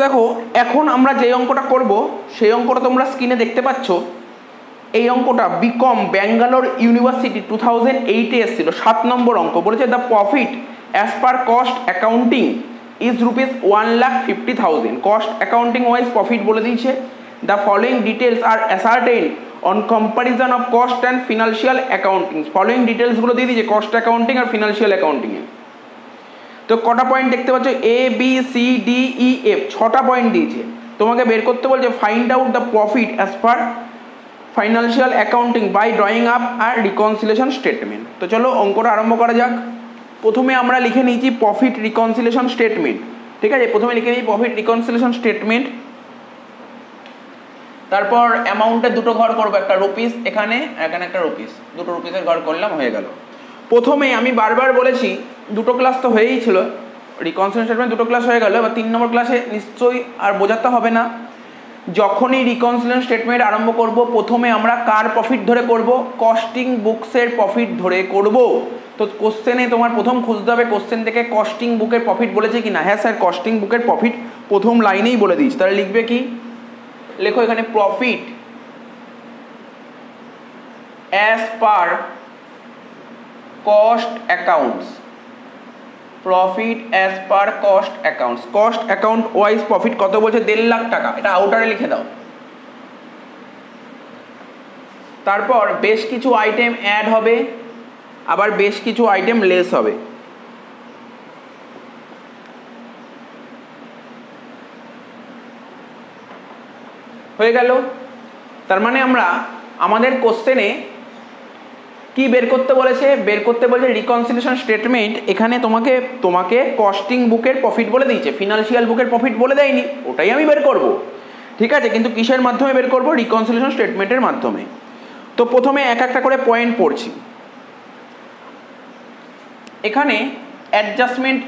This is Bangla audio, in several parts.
দেখো এখন আমরা যে অঙ্কটা করব সেই অঙ্কটা তোমরা স্ক্রিনে দেখতে পাচ্ছ। এই অঙ্কটা বিকম ব্যাঙ্গালোর ইউনিভার্সিটি 2008-এ এসেছিল, 7 নম্বর অঙ্ক। বলেছে the profit as per cost accounting is ₹1,50,000। Cost accounting wise profit বলে দিয়েছে। The following details are ascertain on comparison of cost and financial accounting. Following ডিটেলসগুলো দিয়ে দিয়েছে কস্ট অ্যাকাউন্টিং আর ফিনান্সিয়াল অ্যাকাউন্টিংয়ে। তো কটা পয়েন্ট দেখতে পাচ্ছ, A B C D E F, 6টা পয়েন্ট দিয়েছে। তোমাকে বের করতে বলছে find out the profit as per financial accounting by drawing up a reconciliation statement. তো চলো অঙ্কটা আরম্ভ করা যাক। প্রথমে আমরা লিখে নিয়েছি প্রফিট রিকনসিলিয়েশন স্টেটমেন্ট, ঠিক আছে। প্রথমে লিখে নিয়েছি প্রফিট রিকনসিলিয়েশন স্টেটমেন্ট। তারপর অ্যামাউন্টের দুটো ঘর করবো, একটা রুপিস এখানে একটা রুপিস, দুটো রুপিসের ঘর করলাম, হয়ে গেল। প্রথমে আমি বারবার বলেছি, দুটো ক্লাস তো হয়েই ছিল, রিকনসিলিয়েশন স্টেটমেন্ট দুটো ক্লাস হয়ে গেল। এবার 3 নম্বর ক্লাসে নিশ্চয়ই আর বোঝাতে হবে না। যখনই রিকনসিলিয়েশন স্টেটমেন্ট আরম্ভ করব, প্রথমে আমরা কার প্রফিট ধরে করব? কস্টিং বুকসের প্রফিট ধরে করব। তো কোশ্চেনে তোমার প্রথম খুঁজতে হবে কোশ্চেন থেকে কস্টিং বুকের প্রফিট বলেছে কি না। হ্যাঁ স্যার, কস্টিং বুকের প্রফিট প্রথম লাইনেই বলে দিয়েছি। তাহলে লিখবে কি? লেখো এখানে profit as per cost accounts. Profit as per cost accounts. Cost account wise profit কত বলছে? 1.5 লাখ টাকা। এটা আউটারে লিখে দাও। তারপর বেশ কিছু আইটেম অ্যাড হবে, আবার বেশ কিছু আইটেম লেস হবে। হয়ে গেল। তার মানে আমরা আমাদের কোশ্চেনে কি বের করতে বলেছে? বের করতে বলেছে রিকনসিলিয়েশন স্টেটমেন্ট। এখানে তোমাকে কস্টিং বুকের প্রফিট বলে দিয়েছে, ফিনান্সিয়াল বুকের প্রফিট বলে দেয়নি। ওটাই আমি বের করব, ঠিক আছে। কিন্তু কিসের মাধ্যমে বের করব? রিকনসিলিয়েশন স্টেটমেন্টের মাধ্যমে। তো প্রথমে এক একটা করে পয়েন্ট পড়ছি। এখানে অ্যাডজাস্টমেন্ট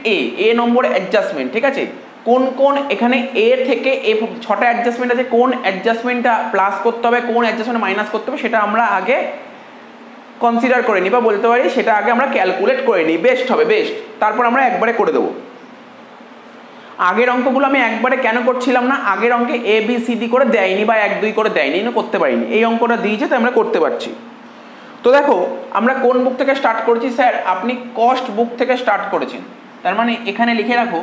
এ নম্বর অ্যাডজাস্টমেন্ট, ঠিক আছে। কোন কোন এখানে এ থেকে এ 6টা অ্যাডজাস্টমেন্ট আছে। কোন অ্যাডজাস্টমেন্টটা প্লাস করতে হবে, কোন অ্যাডজাস্টমেন্ট মাইনাস করতে হবে, সেটা আমরা আগে কনসিডার করে নিই বা বলতে পারি সেটা আগে আমরা ক্যালকুলেট করে নিই, বেস্ট হবে, বেস্ট। তারপর আমরা একবারে করে দেবো। আগের অঙ্কগুলো আমি একবারে কেন করছিলাম না? আগের অঙ্কে এ বি সি ডি করে দেয়নি বা 1 2 করে দেয়নি, না করতে পারিনি। এই অঙ্কটা দিয়েছে তাই আমরা করতে পারছি। তো দেখো আমরা কোন বুক থেকে স্টার্ট করছি? স্যার আপনি কস্ট বুক থেকে স্টার্ট করেছেন, তার মানে এখানে লিখে রাখো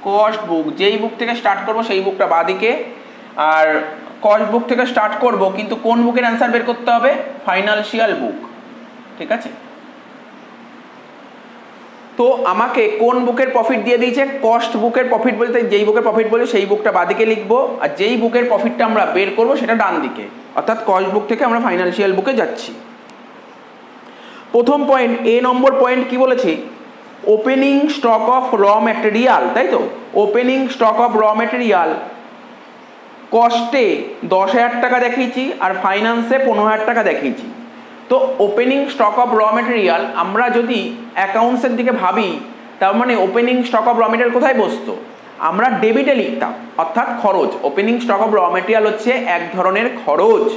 কস্ট বুক। যেই বুক থেকে স্টার্ট করবো সেই বুকটা বাঁদিকে, আর কস্ট বুক থেকে স্টার্ট করব, কিন্তু কোন বুকের অ্যান্সার বের করতে হবে? ফাইন্যান্সিয়াল বুক, ঠিক আছে। তো আমাকে কোন বুকের প্রফিট দিয়ে দিয়েছে? কস্ট বুকের প্রফিট বলতে যেই বুকের প্রফিট বলে সেই বুকটা বাঁদিকে লিখবো, আর যেই বুকের প্রফিটটা আমরা বের করব সেটা ডান দিকে, অর্থাৎ কস্ট বুক থেকে আমরা ফাইন্যান্সিয়াল বুকে যাচ্ছি। প্রথম পয়েন্ট, এ নম্বর পয়েন্ট কি বলেছে? Opening stock of raw material, তাই তো। Opening stock of raw material কস্টে 10,000 টাকা দেখিয়েছি আর ফাইন্যান্সে 15,000 টাকা দেখিয়েছি। তো opening stock of raw material আমরা যদি অ্যাকাউন্টসের দিকে ভাবি, তার মানে opening stock of raw material কোথায় বসতো? আমরা ডেবিটে লিখতাম, অর্থাৎ খরচ। Opening stock of raw material হচ্ছে এক ধরনের খরচ।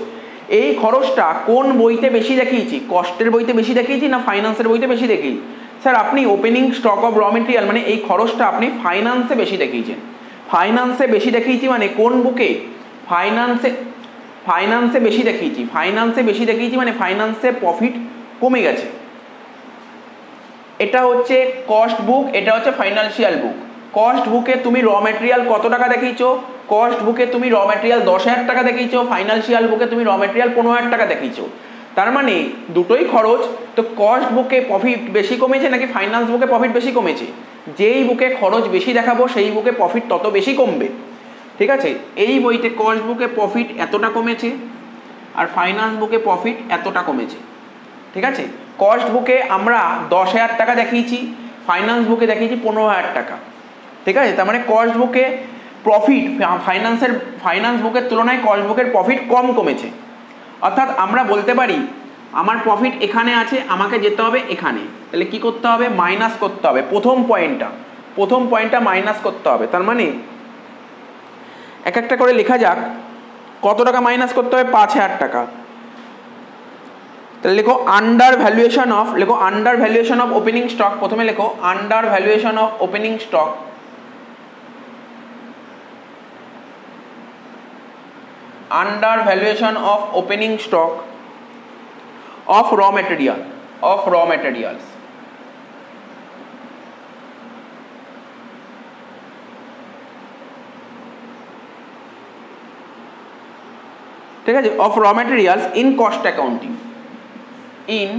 এই খরচটা কোন বইতে বেশি দেখিয়েছি? কস্টের বইতে বেশি দেখিয়েছি না ফাইন্যান্সের বইতে বেশি দেখিয়েছি? স্যার আপনি opening stock of raw material মানে এই খরচটা আপনি ফাইন্যান্সে বেশি দেখিয়েছেন। ফাইন্যান্সে বেশি দেখিয়েছি মানে কোন বুকে? ফাইন্যান্সে বেশি দেখিয়েছি। ফাইন্যান্সে বেশি দেখিয়েছি মানে ফাইন্যান্সে প্রফিট কমে গেছে। এটা হচ্ছে কস্ট বুক, এটা হচ্ছে ফাইন্যান্সিয়াল বুক। কস্ট বুকে তুমি র ম্যাটেরিয়াল কত টাকা দেখিয়েছো? কস্ট বুকে তুমি র ম্যাটেরিয়াল 10,000 টাকা দেখিয়েছো, ফাইন্যান্সিয়াল বুকে তুমি র ম্যাটেরিয়াল 15,000 টাকা দেখিয়েছো। তার মানে দুটোই খরচ। তো কস্ট বুকে প্রফিট বেশি কমেছে নাকি ফাইন্যান্স বুকে প্রফিট বেশি কমেছে? যেই বুকে খরচ বেশি দেখাবো সেই বুকে প্রফিট তত বেশি কমবে, ঠিক আছে। এই বইতে কস্ট বুকে প্রফিট এতটা কমেছে আর ফাইন্যান্স বুকে প্রফিট এতটা কমেছে, ঠিক আছে। কস্ট বুকে আমরা 10,000 টাকা দেখিয়েছি, ফাইন্যান্স বুকে দেখিয়েছি 15,000 টাকা, ঠিক আছে। তার মানে কস্ট বুকে প্রফিট ফাইন্যান্স বুকের তুলনায় কস্ট বুকের প্রফিট কম কমেছে। অর্থাৎ আমরা বলতে পারি আমার প্রফিট এখানে আছে, আমাকে যেতে হবে এখানে। তাহলে কি করতে হবে? মাইনাস করতে হবে প্রথম পয়েন্টটা মাইনাস করতে হবে। তার মানে এক একটা করে লেখা যাক। কত টাকা মাইনাস করতে হবে? 5,000 টাকা। তাহলে লেখো undervaluation of opening stock. প্রথমে লেখো undervaluation of opening stock undervaluation of opening stock of raw materials. ঠিক আছে, of raw materials in cost accounting, in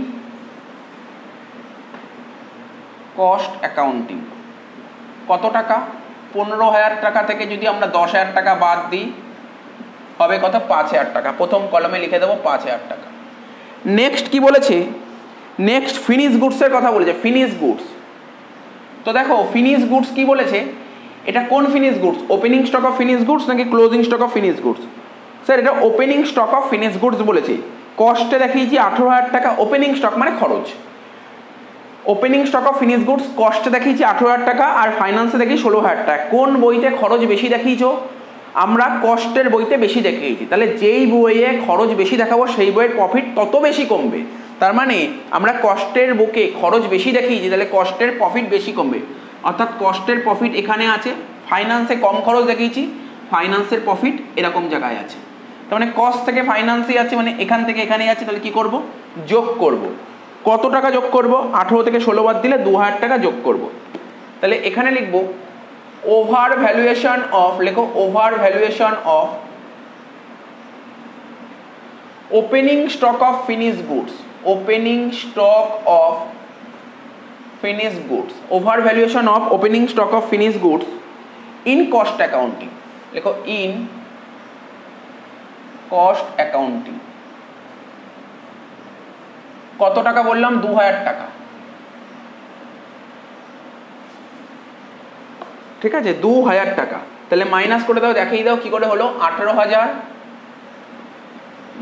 cost accounting. কত টাকা? 15,000 টাকা থেকে যদি আমরা 10,000 টাকা বাদ দিই হবে কত? 5,000 টাকা। প্রথম কলমে লিখে দেবো 5,000 টাকা। নেক্সট কি বলেছে? নেক্সট ফিনিশ গুডসের কথা বলেছে, ফিনিশ গুডস। তো দেখো ফিনিশ গুডস কি বলেছে, এটা কোন finish goods? Opening stock of finish goods নাকি closing stock of finish goods? Sir এটা opening stock of finish goods বলেছে। কস্টে দেখিয়েছি 18,000 টাকা, ওপেনিং স্টক মানে খরচ। Opening stock of finish goods কস্টে দেখিয়েছি 18,000 টাকা আর ফাইন্যান্সে দেখি 16,000 টাকা। কোন বইতে খরচ বেশি দেখিয়েছো? আমরা কস্টের বইতে বেশি দেখিয়েছি। তাহলে যেই বইয়ে খরচ বেশি দেখাবো সেই বইয়ের প্রফিট তত বেশি কমবে। তার মানে আমরা কস্টের বুকে খরচ বেশি দেখিয়েছি, তাহলে কস্টের প্রফিট বেশি কমবে। অর্থাৎ কস্টের প্রফিট এখানে আছে, ফাইন্যান্সে কম খরচ দেখিয়েছি, ফাইন্যান্সের প্রফিট এরকম জায়গায় আছে। তার মানে কস্ট থেকে ফাইন্যান্সে আছে, মানে এখান থেকে এখানে আছে। তাহলে কি করব? যোগ করব। কত টাকা যোগ করব? 18 থেকে 16 বাদ দিলে 2,000 টাকা যোগ করব। তাহলে এখানে লিখব ওভার ভ্যালুয়েশন অফ, লেখো over valuation of opening stock of finish goods, opening stock of finish goods, over valuation of opening stock of finish goods in cost accounting. লেখো ইন কস্ট অ্যাকাউন্টিং। কত টাকা বললাম? 2,000 টাকা। ঠিক আছে, 2,000 টাকা। তাহলে মাইনাস করে দাও, দেখিয়ে দাও কি করে হলো। 18,000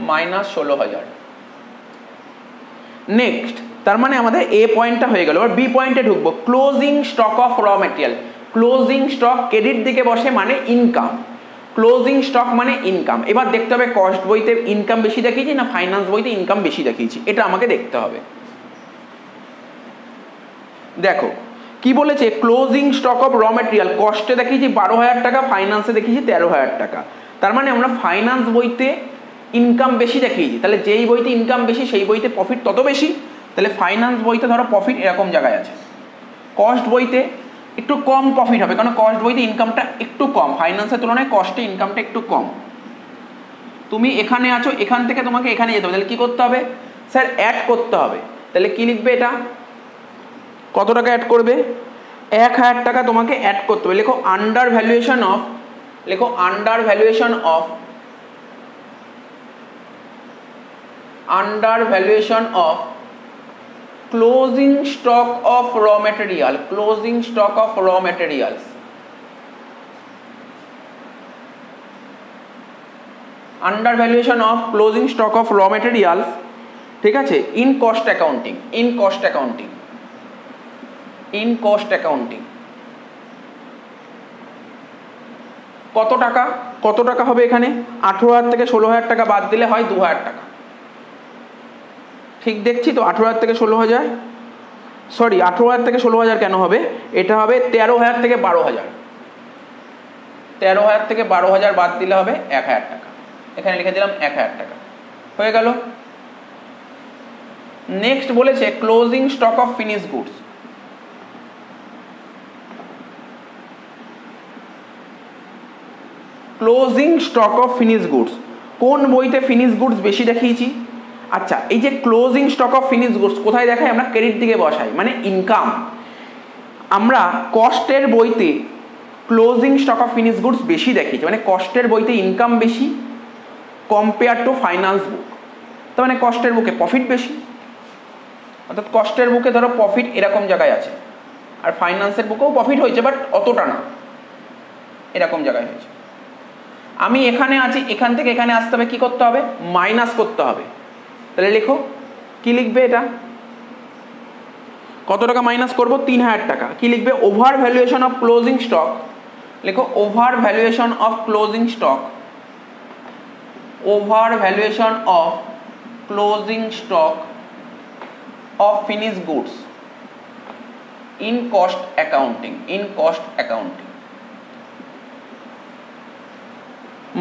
মাইনাস 16,000। নেক্সট, তার মানে আমাদের এ পয়েন্টটা হয়ে গেল। এবার বি পয়েন্টে ঢুকবো। Closing stock of raw material. Closing stock credit দিকে বসে মানে ইনকাম, ক্লোজিং স্টক মানে ইনকাম। এবার দেখতে হবে কস্ট বইতে ইনকাম বেশি দেখিয়েছি না ফাইন্যান্স বইতে ইনকাম বেশি দেখিয়েছি, এটা আমাকে দেখতে হবে। দেখো কি বলেছে, closing stock of raw material কস্টে দেখিয়েছি 12,000 টাকা, ফাইন্যান্সে দেখিয়েছি 13,000 টাকা। তার মানে আমরা ফাইন্যান্স বইতে ইনকাম বেশি দেখিয়েছি, তাহলে যেই বইতে ইনকাম বেশি সেই বইতে প্রফিট তত বেশি। তাহলে ফাইন্যান্স বইতে ধরো প্রফিট এরকম জায়গায় আছে, কস্ট বইতে একটু কম প্রফিট হবে, কারণ কস্ট বইতে ইনকামটা একটু কম, ফাইন্যান্সের তুলনায় কস্টে ইনকামটা একটু কম। তুমি এখানে আছো, এখান থেকে তোমাকে এখানে যেতে হবে, তাহলে কী করতে হবে? স্যার অ্যাড করতে হবে। তাহলে কি লিখবে? এটা কত টাকা অ্যাড করবে? 1,000 টাকা তোমাকে অ্যাড করতে হবে। লেখো আন্ডার ভ্যালুয়েশন অফ, লেখো undervaluation of, under valuation of closing stock of raw material, closing stock of raw materials, under valuation of closing stock of raw materials. ঠিক আছে, in cost accounting, in cost accounting, in cost accounting. কত টাকা? কত টাকা হবে এখানে? 18,000 থেকে 16,000 টাকা বাদ দিলে হয় 2,000 টাকা। ঠিক দেখছি তো? 18,000 থেকে 16,000, সরি 18,000 থেকে 16,000 কেন হবে? এটা হবে 13,000 থেকে 12,000। 13,000 থেকে 12,000 বাদ দিলে হবে 1,000 টাকা। এখানে লিখে দিলাম 1,000 টাকা, হয়ে গেল। নেক্সট বলেছে closing stock of finish goods. Closing stock of finish goods কোন বইতে ফিনিশ গুডস বেশি দেখিয়েছি? আচ্ছা, এই যে closing stock of finish goods কোথায় দেখাই? আমরা ক্রেডিট দিকে বসাই, মানে ইনকাম। আমরা কস্টের বইতে closing stock of finish goods বেশি দেখিয়েছি, মানে কস্টের বইতে ইনকাম বেশি কম্পেয়ার টু ফাইন্যান্স বুক। তার মানে কস্টের বুকে প্রফিট বেশি, অর্থাৎ কস্টের বুকে ধরো প্রফিট এরকম জায়গায় আছে, আর ফাইন্যান্সের বুকেও প্রফিট হয়েছে বাট অতটা না, এরকম জায়গায় হয়েছে। আমি এখানে আছি, এখান থেকে এখানে আসতে হবে, কি করতে হবে? মাইনাস করতে হবে। তাহলে লেখো, কি লিখবে? এটা কত টাকা মাইনাস করবো? 3,000 টাকা। কি লিখবে? Over valuation of closing stock. লেখো over valuation of closing stock, over valuation of closing stock of finish goods in cost accounting, in cost accounting.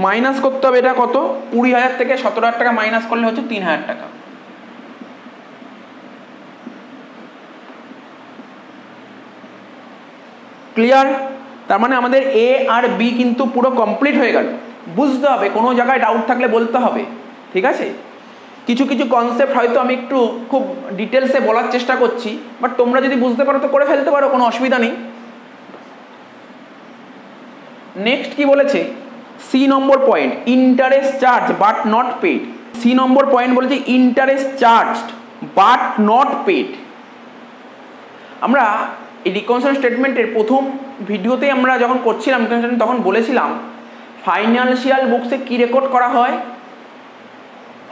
Minus করতে হবে এটা কত, 20,000 থেকে 17,000 টাকা মাইনাস করলে হচ্ছে 3,000 টাকা। ক্লিয়ার? তার মানে আমাদের এ আর বি কিন্তু পুরো কমপ্লিট হয়ে গেল। বুঝতে হবে, কোনো জায়গায় ডাউট থাকলে বলতে হবে, ঠিক আছে? কিছু কিছু কনসেপ্ট হয়তো আমি একটু খুব ডিটেলসে বলার চেষ্টা করছি, বাট তোমরা যদি বুঝতে পারো তো করে ফেলতে পারো, কোনো অসুবিধা নেই। নেক্সট কি বলেছে, C number point, interest charge but not paid. C number point বলেছে interest charged but not paid. আমরা এই রিকনসিলিয়েশন স্টেটমেন্টের প্রথম ভিডিওতে আমরা যখন করছিলাম তখন বলেছিলাম ফাইন্যান্সিয়াল বুকসে কি রেকর্ড করা হয়,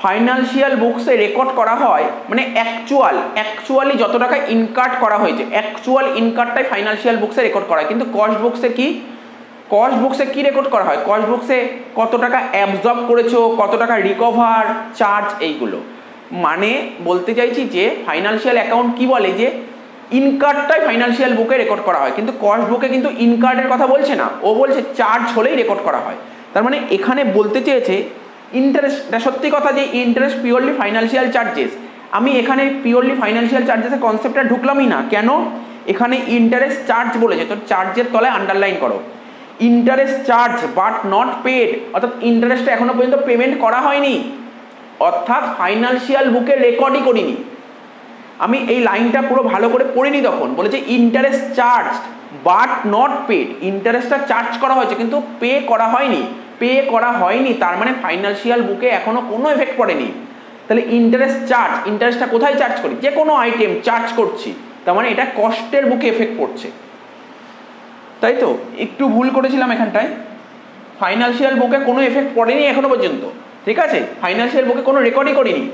ফাইন্যান্সিয়াল বুকসে রেকর্ড করা হয় মানে অ্যাকচুয়ালি যত টাকা ইনকাট করা হয়েছে, অ্যাকচুয়াল ইনকাটটাই ফাইন্যান্সিয়াল বুকসে রেকর্ড করা হয়। কিন্তু কস্ট বুকসে কি, কস্ট বুকসে কি রেকর্ড করা হয়, কস্ট বুকসে কত টাকা অ্যাবজর্ব করেছো, কত টাকা রিকভার, চার্জ, এইগুলো। মানে বলতে চাইছি যে ফাইন্যান্সিয়াল অ্যাকাউন্ট কি বলে যে ইনকাটটাই ফাইন্যান্সিয়াল বুকে রেকর্ড করা হয়, কিন্তু কস্ট বুকে কিন্তু ইনকাটের কথা বলছে না, ও বলছে চার্জ হলেই রেকর্ড করা হয়। তার মানে এখানে বলতে চেয়েছে ইন্টারেস্ট, সত্যি কথা যে ইন্টারেস্ট পিওরলি ফাইন্যান্সিয়াল চার্জেস। আমি এখানে পিওরলি ফাইন্যান্সিয়াল চার্জেসের কনসেপ্টটা ঢুকলামই না, কেন? এখানে ইন্টারেস্ট চার্জ বলেছে, তো চার্জের তলায় আন্ডারলাইন করো interest charge but not paid, অর্থাৎ ইন্টারেস্টটা এখনো পর্যন্ত পেমেন্ট করা হয়নি, অর্থাৎ ফাইন্যান্সিয়াল বুকে রেকর্ডই করিনি। আমি এই লাইনটা পুরো ভালো করে পড়িনি, তখন বলেছে interest charge but not paid, ইন্টারেস্টটা চার্জ করা হয়েছে কিন্তু পে করা হয়নি, পে করা হয়নি, তার মানে ফাইন্যান্সিয়াল বুকে এখনো কোনো এফেক্ট পড়েনি। তাহলে ইন্টারেস্ট চার্জ, ইন্টারেস্টটা কোথায় চার্জ করি, যে কোনো আইটেম চার্জ করছি, তার মানে এটা কস্টের বুকে এফেক্ট পড়ছে, তাই তো? একটু ভুল করেছিলাম এখানটায়, ফাইন্যান্সিয়াল বুকে কোনো এফেক্ট পড়েনি এখনো পর্যন্ত, ঠিক আছে? ফাইন্যান্সিয়াল বুকে কোনো রেকর্ডই করিনি।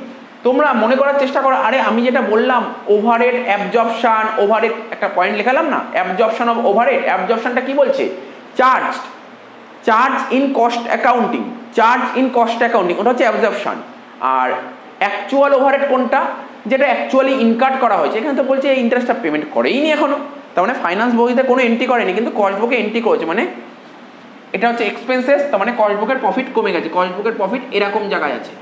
তোমরা মনে করার চেষ্টা করো, আরে আমি যেটা বললাম ওভারহেড অ্যাবজর্পশন, ওভারহেড একটা পয়েন্ট লেখালাম না, অ্যাবজর্পশন অফ ওভারহেড, অ্যাবজর্পশনটা কি বলছে, charge, charge in cost accounting, charge in cost accounting, ওটা হচ্ছে অ্যাবজর্পশন। আর অ্যাকচুয়াল ওভারহেড কোনটা, যেটা অ্যাকচুয়ালি ইনকাট করা হয়েছে, এখানে তো বলছে ইন্টারেস্টটা পেমেন্ট করেইনি এখনো, তার মানে ফাইন্যান্স বইতে কোনো এন্ট্রি করেনি কিন্তু কস্ট বুকে এন্ট্রি করেছে, মানে এটা হচ্ছে এক্সপেন্সেস, তার মানে কস্ট বুকের প্রফিট কমে গেছে, কস্ট বুকের প্রফিট এরকম জায়গায় আছে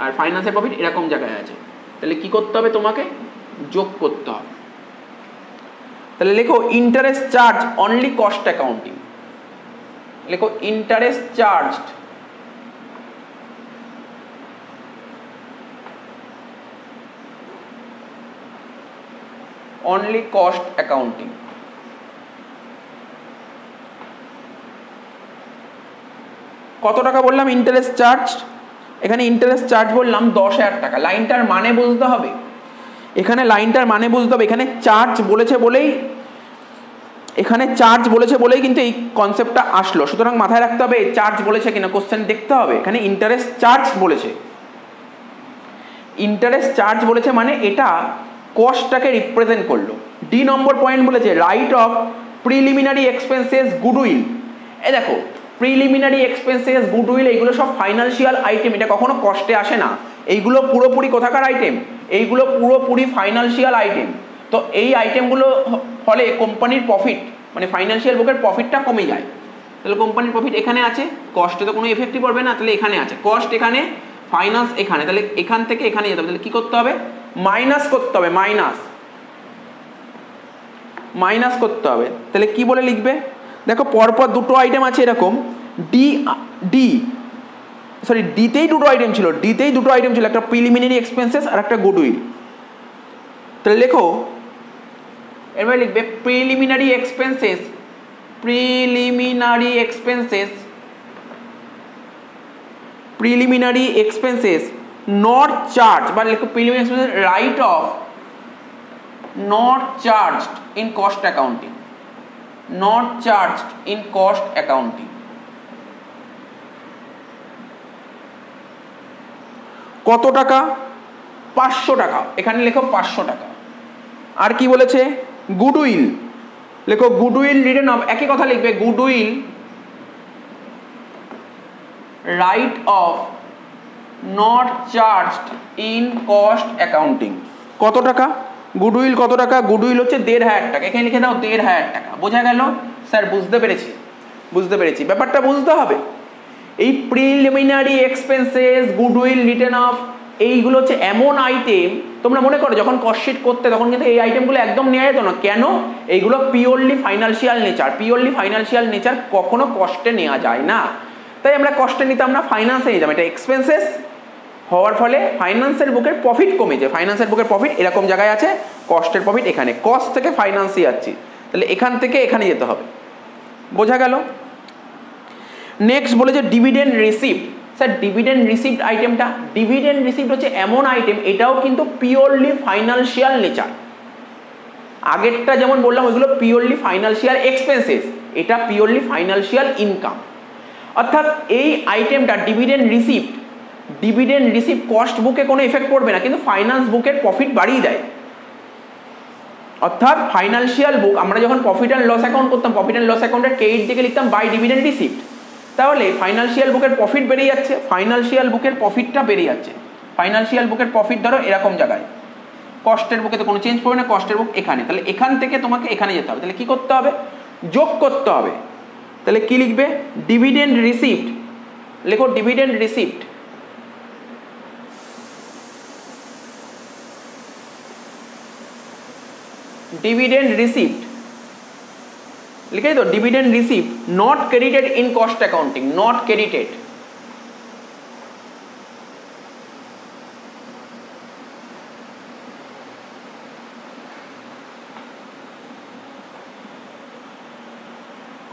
আর ফাইন্যান্সের প্রফিট এরকম জায়গায় আছে। তাহলে কি করতে হবে, তোমাকে যোগ করতে হবে। তাহলে লেখো interest charge only cost accounting, লেখো interest charged only cost accounting. কত টাকা বললাম ইন্টারেস্ট চার্জ, এখানে ইন্টারেস্ট চার্জ বললাম 10,000 টাকা। লাইনটার মানে বুঝতে হবে, এখানে লাইনটার মানে বুঝতে হবে, এখানে চার্জ বলেছে বলেই, এখানে চার্জ বলেছে বলেই কিন্তু এই কনসেপ্টটা আসলো, সুতরাং মাথায় রাখতে হবে চার্জ বলেছে কিনা, কোশ্চেন দেখতে হবে। এখানে ইন্টারেস্ট চার্জ বলেছে, ইন্টারেস্ট চার্জ বলেছে মানে এটা কস্টটাকে রিপ্রেজেন্ট করলো। ডি নম্বর পয়েন্ট বলেছে right of preliminary expenses goodwill. এই দেখো প্রিলিমিনারি এক্সপেন্সেস গুডউইল এইগুলো সব ফাইন্যান্সিয়াল আইটেম, এটা কখনো কস্টে আসে না, এইগুলো পুরোপুরি কোথাকার আইটেম, এইগুলো পুরোপুরি ফাইন্যান্সিয়াল আইটেম। তো এই আইটেমগুলো ফলে কোম্পানির প্রফিট মানে ফাইন্যান্সিয়াল বুকের প্রফিটটা কমে যায়। তাহলে কোম্পানির প্রফিট এখানে আছে, কস্টে তো কোনো এফেক্টই পড়বে না, তাহলে এখানে আছে কস্ট, এখানে ফাইন্যান্স, এখানে, তাহলে এখান থেকে এখানে যেতে হবে। তাহলে কি করতে হবে, মাইনাস করতে হবে, মাইনাস করতে হবে। তাহলে কি বলে লিখবে, দেখো পরপর দুটো আইটেম আছে এরকম, ডিতেই দুটো আইটেম ছিল, ডিতেই দুটো আইটেম ছিল, একটা প্রিলিমিনারি এক্সপেন্সেস আর একটা গুডউইল। তাহলে লেখো এরপরে লিখবে preliminary expenses, preliminary expenses not charge, বা লেখো preliminary expenses right of not charged in cost accounting, not charged in cost accounting। কত টাকা, 500 টাকা, এখানে লেখো 500 টাকা। আর কি বলেছে, গুডউইল, লেখো গুডউইল রিটেন অফ, একই কথা লিখবে, goodwill right of not charged in cost accounting. কত টাকা গুডউইল, কত টাকা, গুডউইল হচ্ছে 1,500 টাকা, এখানে লিখে দাও 1,500 টাকা। বোঝা গেল স্যার? বুঝতে পেরেছি, ব্যাপারটা বুঝতে হবে। এই preliminary expenses, goodwill, written of, এইগুলো হচ্ছে এমন আইটেম, তোমরা মনে করো যখন কস্ট শিট করতে তখন কিন্তু এই আইটেমগুলো একদম নেওয়া যেত না। কেন? এইগুলো purely financial nature, purely financial nature, কখনো কস্টে নেওয়া যায় না। তাই আমরা কস্টে নিতাম না, ফাইন্যান্সে নিতাম। এটা এক্সপেন্সেস হওয়ার ফলে ফাইন্যান্সের বুকের প্রফিট কমেছে, ফাইন্যান্সের বুকের প্রফিট এরকম জায়গায় আছে, কস্টের প্রফিট এখানে, কস্ট থেকে ফাইন্যান্সে যাচ্ছি, তাহলে এখান থেকে এখানে যেতে হবে। বোঝা গেল? নেক্সট বলে যে dividend receipt. Sir dividend receipt আইটেমটা, ডিভিডেন্ড রিসিপ্ট হচ্ছে এমন আইটেম, এটাও কিন্তু পিওরলি ফাইন্যান্সিয়াল নেচার। আগেরটা যেমন বললাম ওইগুলো পিওরলি ফাইন্যান্সিয়াল এক্সপেন্সেস, এটা পিওরলি ফাইন্যান্সিয়াল ইনকাম। অর্থাৎ এই আইটেমটা dividend receipt, dividend receipt cost বুকে কোনো এফেক্ট পড়বে না, কিন্তু ফাইন্যান্স বুকের প্রফিট বাড়িয়ে দেয়। অর্থাৎ ফাইন্যান্সিয়াল বুক আমরা যখন প্রফিট অ্যান্ড লস অ্যাকাউন্ট করতাম, প্রফিট অ্যান্ড লস অ্যাকাউন্টের ক্রেডিট দিকে লিখতাম বাই ডিভিডেন্ড রিসিপ্ট, তাহলে ফাইন্যান্সিয়াল বুকের প্রফিট বেড়ে যাচ্ছে, ফাইন্যান্সিয়াল বুকের প্রফিটটা বেড়ে যাচ্ছে। ফাইন্যান্সিয়াল বুকের প্রফিট ধরো এরকম জায়গায়, কস্টের বুকে তো কোনো চেঞ্জ পড়বে না, কস্টের বুক এখানে, তাহলে এখান থেকে তোমাকে এখানে যেতে হবে, তাহলে কি করতে হবে? যোগ করতে হবে। তাহলে কি লিখবে? ডিভিডেন্ড রিসিপ্ট, লেখো ডিভিডেন্ড রিসিপ্ট, ডিভিডেন্ড রিসিপ্ট লিখে তো, dividend receipt not credited in cost accounting, not credited.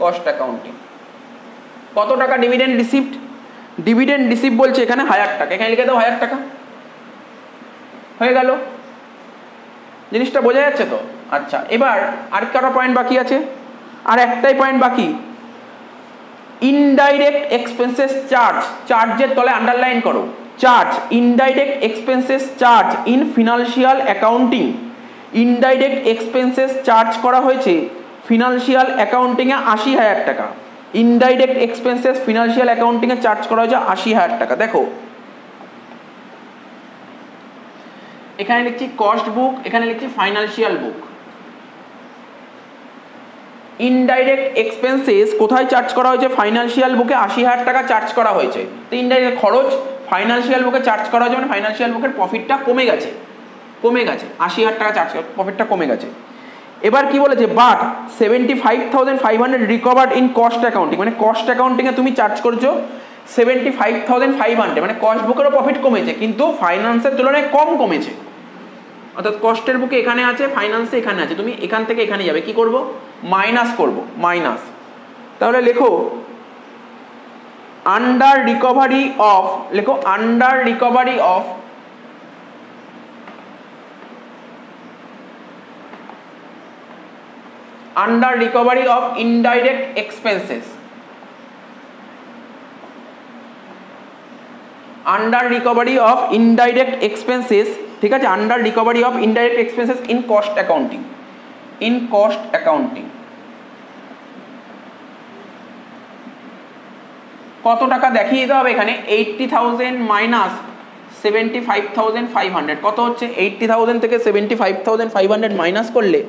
Cost accounting কত টাকা ডিভিডেন্ড রিসিপ্ট? ডিভিডেন্ড রিসিপ্ট বলছে এখানে 1000 টাকা, এখানে লিখে দাও 1000 টাকা, হয়ে গেল। জিনিসটা বোঝা যাচ্ছে তো? আচ্ছা, এবার আর কটা পয়েন্ট বাকি আছে? আর একটাই পয়েন্ট বাকি, ইনডাইরেক্ট এক্সপেন্সেস চার্জ, চার্জের তলায় আন্ডারলাইন করো, charge, indirect expenses charge in financial accounting. Indirect expenses charge করা হয়েছে ফিনান্সিয়াল অ্যাকাউন্টিংয়ে 80,000 টাকা। ইনডাইরেক্ট এক্সপেন্সেস ফিনান্সিয়াল অ্যাকাউন্টিংয়ে চার্জ করা হয়েছে 80,000 টাকা। দেখো এখানে লিখছি কস্ট বুক, এখানে লিখছি ফাইন্যান্সিয়াল বুক। ইনডাইরেক্ট এক্সপেন্সেস কোথায় চার্জ করা হয়েছে? ফাইন্যান্সিয়াল বুকে 80,000 টাকা চার্জ করা হয়েছে। তো ইনডাইরেক্ট খরচ ফাইন্যান্সিয়াল বুকে চার্জ করা হয়েছে, মানে ফাইন্যান্সিয়াল বুকের প্রফিটটা কমে গেছে, 80,000 টাকা চার্জ, প্রফিটটা কমে গেছে। এবার কি বলেছে? But 75,500 recovered in cost accounting, মানে কস্ট অ্যাকাউন্টিংয়ে তুমি চার্জ করছো 75,500, মানে কস্ট বুকেরও প্রফিট কমেছে কিন্তু ফাইন্যান্সের তুলনায় কম কমেছে। অর্থাৎ কস্টের বুকে এখানে আছে, ফাইন্যান্সে এখানে আছে, তুমি এখান থেকে এখানে যাবে, কি করব? মাইনাস করব, মাইনাস। তাহলে লেখো আন্ডার রিকভারি অফ, লেখো under recovery of under recovery of indirect expenses, under recovery of indirect expenses, ঠিক আছে, under recovery of indirect expenses in cost accounting, in cost accounting কত টাকা দেখিয়ে দিতে হবে এখানে? 80,000 মাইনাস 75,500 কত হচ্ছে? 80,000 থেকে 75,500 মাইনাস করলে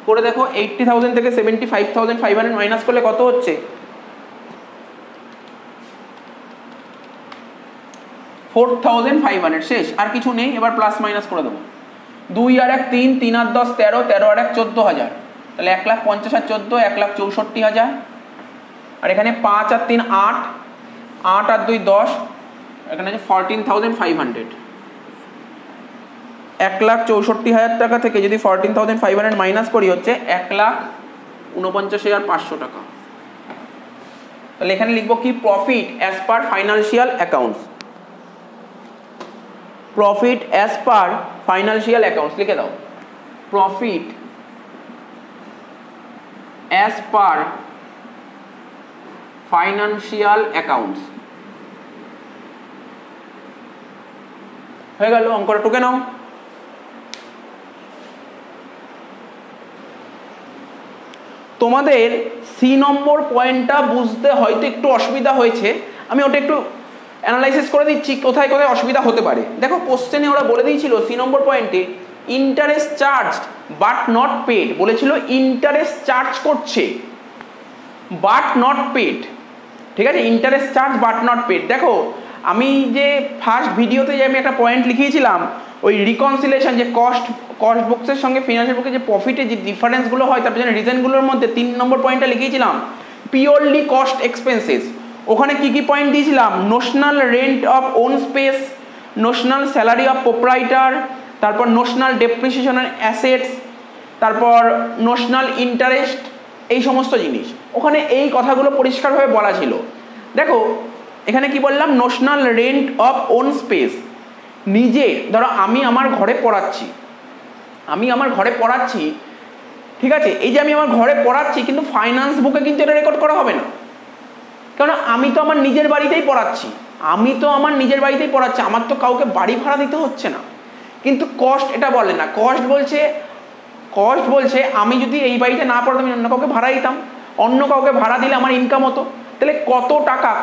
করে দেখো 80,000 থেকে 75,500 মাইনাস করলে কত হচ্ছে? 4,500। শেষ, আর কিছু নেই। এবার প্লাস মাইনাস করে দেবো। 2 আর 1 3, 3 আর 10 13, 13 আর 1 14,000, তাহলে 1,50,000 আর 14, 1,64,000। আর এখানে 5 আর 3 8, 8 আর 2 10, এখানে আছে 14,500। 1,64,000 টাকা থেকে যদি 14,500 মাইনাস করি হচ্ছে 1,49,500 টাকা। তাহলে এখানে লিখবো কি? Profit as per financial accounts, profit as per financial accounts লিখে দাও, profit as per financial accounts. হয়ে গেল, অঙ্কটা টুকে নাও। তোমাদের সি নম্বর পয়েন্টটা বুঝতে হয়তো একটু অসুবিধা হয়েছে, আমি ওটা একটু অ্যানালাইসিস করে দিচ্ছি কোথায় কোথায় অসুবিধা হতে পারে। দেখো কোশ্চেনে ওরা বলে দিয়েছিল সি নম্বর পয়েন্টে interest charge but not paid, বলেছিল ইন্টারেস্ট চার্জ করছে বাট নট পেড, ঠিক আছে, interest charge but not paid. দেখো আমি যে ফার্স্ট ভিডিওতে যে আমি একটা পয়েন্ট লিখিয়েছিলাম ওই রিকনসিলেশন, যে কস্ট বুকসের সঙ্গে ফিনান্সিয়াল বুকে যে প্রফিটের যে ডিফারেন্সগুলো হয় তার পেছনে রিজনগুলোর মধ্যে 3 নম্বর পয়েন্টটা লিখিয়েছিলাম পিওরলি কস্ট এক্সপেন্সেস। ওখানে কি কি পয়েন্ট দিয়েছিলাম? Notional rent of on space, notional salary of proprietor, তারপর নোশনাল ডেপ্রিসিয়েশন অন অ্যাসেটস, তারপর নোশনাল ইন্টারেস্ট, এই সমস্ত জিনিস ওখানে এই কথাগুলো পরিষ্কারভাবে বলা ছিল। দেখো এখানে কি বললাম, notional rent of on space, নিজে ধরো আমি আমার ঘরে পড়াচ্ছি, ঠিক আছে, এই যে আমি আমার ঘরে পড়াচ্ছি কিন্তু ফাইন্যান্স বুকে কিন্তু এটা রেকর্ড করা হবে না, কারণ আমি তো আমার নিজের বাড়িতেই পড়াচ্ছি, আমার তো কাউকে বাড়ি ভাড়া দিতে হচ্ছে না। কিন্তু কস্ট এটা বলে না, কস্ট বলছে আমি যদি এই বাড়িতে না পড়াতাম আমি অন্য কাউকে ভাড়া দিতাম, অন্য কাউকে ভাড়া দিলে আমার ইনকাম হতো, তাহলে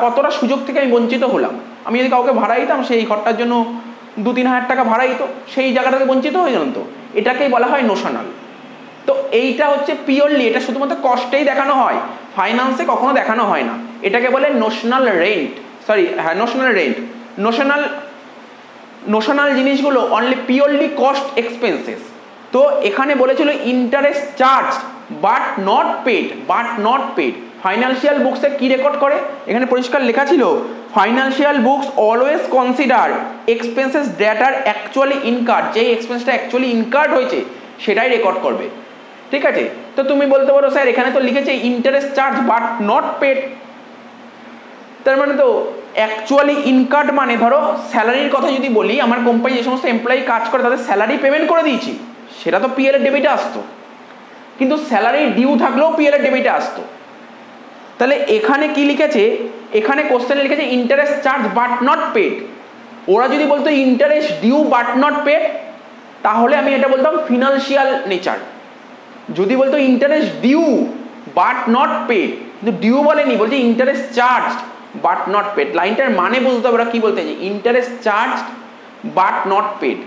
কতটা সুযোগ থেকে আমি বঞ্চিত হলাম। আমি যদি কাউকে ভাড়া দিতাম সেই ঘরটার জন্য 2-3 হাজার টাকা ভাড়া দিত, সেই জায়গাটাকে বঞ্চিত হয়ে যেত, তো এটাকেই বলা হয় নোশনাল। তো এইটা হচ্ছে পিওরলি, এটা শুধুমাত্র কস্টেই দেখানো হয়, ফাইন্যান্সে কখনো দেখানো হয় না, এটাকে বলে নোশনাল রেন্ট, নোশনাল জিনিসগুলো অনলি পিওরলি কস্ট এক্সপেন্সেস। তো এখানে বলেছিল interest charge but not paid, financial বুকসে কি রেকর্ড করে, এখানে পরিষ্কার লেখা ছিল financial books always consider expenses that are actually incurred, যেই এক্সপেন্সটা অ্যাকচুয়ালি ইনকার্ড হয়েছে সেটাই রেকর্ড করবে, ঠিক আছে। তো তুমি বলতে পারো স্যার এখানে তো লিখেছে interest charge but not paid, তার মানে তো অ্যাকচুয়ালি ইনকার্ড মানে ধরো স্যালারির কথা যদি বলি, আমার কোম্পানি যে সমস্ত এমপ্লয়ি কাজ করে তাদের স্যালারি পেমেন্ট করে দিয়েছি, সেটা তো পিএল এর ডেবিটে আসতো, কিন্তু স্যালারি ডিউ থাকলেও পিএল এর ডেবিটে আসতো। তাহলে এখানে কি লিখেছে, এখানে কোশ্চেনে লিখেছে interest charge but not paid. ওরা যদি বলতো interest due but not paid তাহলে আমি এটা বলতাম ফিনান্সিয়াল নেচার। যদি বলতো interest due but not paid, কিন্তু ডিউ বলেনি, বলছে interest charge but not paid, লাইনটার মানে বুঝতে হবে ওরা কি বলতে চাইছে, interest charge but not paid,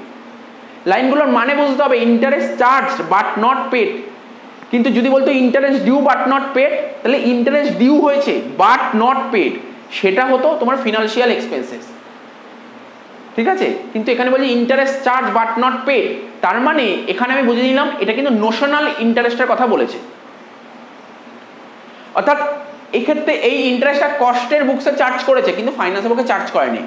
লাইনগুলোর মানে বুঝতে হবে interest charge but not paid. কিন্তু যদি বলতো interest due but not paid তাহলে ইন্টারেস্ট ডিউ হয়েছে বাট নট পেড, সেটা হতো তোমার ফিনান্সিয়াল এক্সপেন্সেস, ঠিক আছে। কিন্তু এখানে বলছি interest charge but not paid, তার মানে এখানে আমি বুঝে নিলাম এটা কিন্তু নোশনাল ইন্টারেস্টের কথা বলেছে, অর্থাৎ এক্ষেত্রে এই ইন্টারেস্টটা কস্টের বুকসে চার্জ করেছে কিন্তু ফাইন্যান্সের বুকে চার্জ করেনি।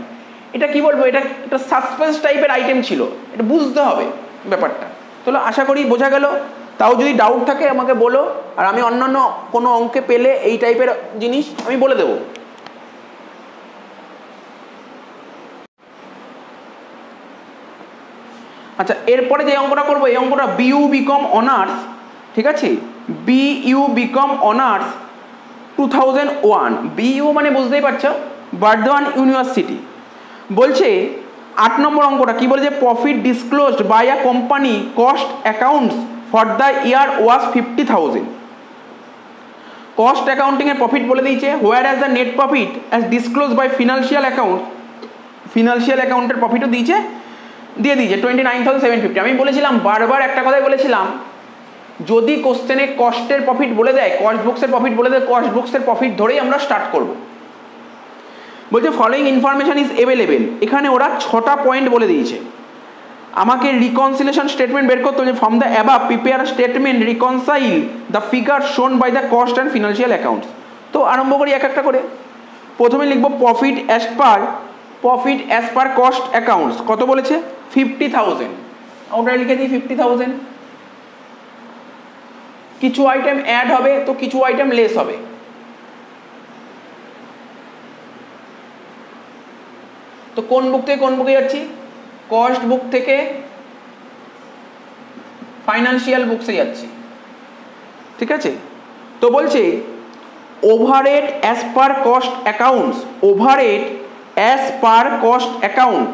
এটা কি বলবো, এটা একটা সাসপেন্স টাইপের আইটেম ছিল, এটা বুঝতে হবে ব্যাপারটা। তাহলে আশা করি বোঝা গেল, তাও যদি ডাউট থাকে আমাকে বলো, আর আমি অন্যান্য কোনো অঙ্কে পেলে এই টাইপের জিনিস আমি বলে দেবো। আচ্ছা, এরপরে যে অঙ্কটা করবো এই অঙ্কটা বিইউ বিকম অনার্স, ঠিক আছে, বিইউ বিকম অনার্স 2001, বিইউ মানে বুঝতেই পারছো বর্ধমান ইউনিভার্সিটি। বলছে 8 নম্বর অঙ্কটা কি বলছে, profit disclosed by a company cost accounts for the year was 50,000। Cost accounting এর প্রফিট বলে দিয়েছে, whereas the net profit as disclose by financial অ্যাকাউন্টের প্রফিটও দিয়ে দিয়েছে 29,750। আমি বলেছিলাম বারবার একটা কথাই বলেছিলাম, যদি কোশ্চেনে কস্টের প্রফিট বলে দেয়, কস্ট বুকসের প্রফিট বলে দেয়, কস্ট বুকসের প্রফিট ধরেই আমরা স্টার্ট করব। বলছে ফলোইং ইনফরমেশন ইজ অ্যাভেলেবেল, এখানে ওরা 6টা পয়েন্ট বলে দিয়েছে, আমাকে রিকনসিলেশন স্টেটমেন্ট বের করতে হবে। From the above prepare statement reconcile the figure shown by the cost and financial accounts. তো আরম্ভ করি এক একটা করে। প্রথমে লিখবো profit as per cost accounts, কত বলেছে 50,000, ওটা লিখে দিই 50,000। কিছু আইটেম অ্যাড হবে তো কিছু আইটেম লেস হবে, তো কোন বুক থেকে কোন বুকে যাচ্ছি, কস্ট বুক থেকে ফাইন্যান্সিয়াল বুকসে যাচ্ছি, ঠিক আছে। তো বলছে overhead as per cost accounts, overhead as per cost account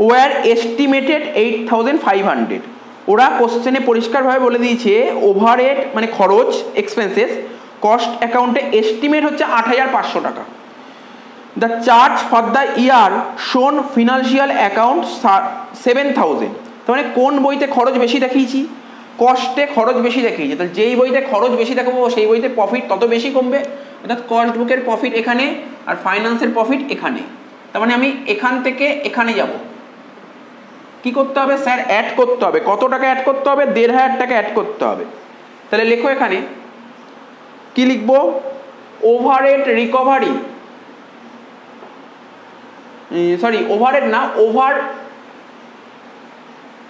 were estimated 8,500। ওরা কোশ্চেনে পরিষ্কারভাবে বলে দিয়েছে ওভারহেড মানে খরচ এক্সপেন্সেস কস্ট অ্যাকাউন্টে এস্টিমেট হচ্ছে 8,500 টাকা। The charge for the year shown financial account 7,000, তো মানে কোন বইতে খরচ বেশি দেখিয়েছি, কস্টে খরচ বেশি দেখিয়েছি, তাহলে যেই বইতে খরচ বেশি দেখাবো সেই বইতে প্রফিট তত বেশি কমবে, অর্থাৎ কস্ট বুকের প্রফিট এখানে আর ফাইন্যান্সের প্রফিট এখানে। তার মানে আমি এখান থেকে এখানে যাব, কি করতে হবে স্যার, অ্যাড করতে হবে। কত টাকা অ্যাড করতে হবে, 1500 টাকা অ্যাড করতে হবে। তাহলে লেখো এখানে কি লিখবো, ওভারহেড রিকভারি, সরি ওভারহেড না, ওভার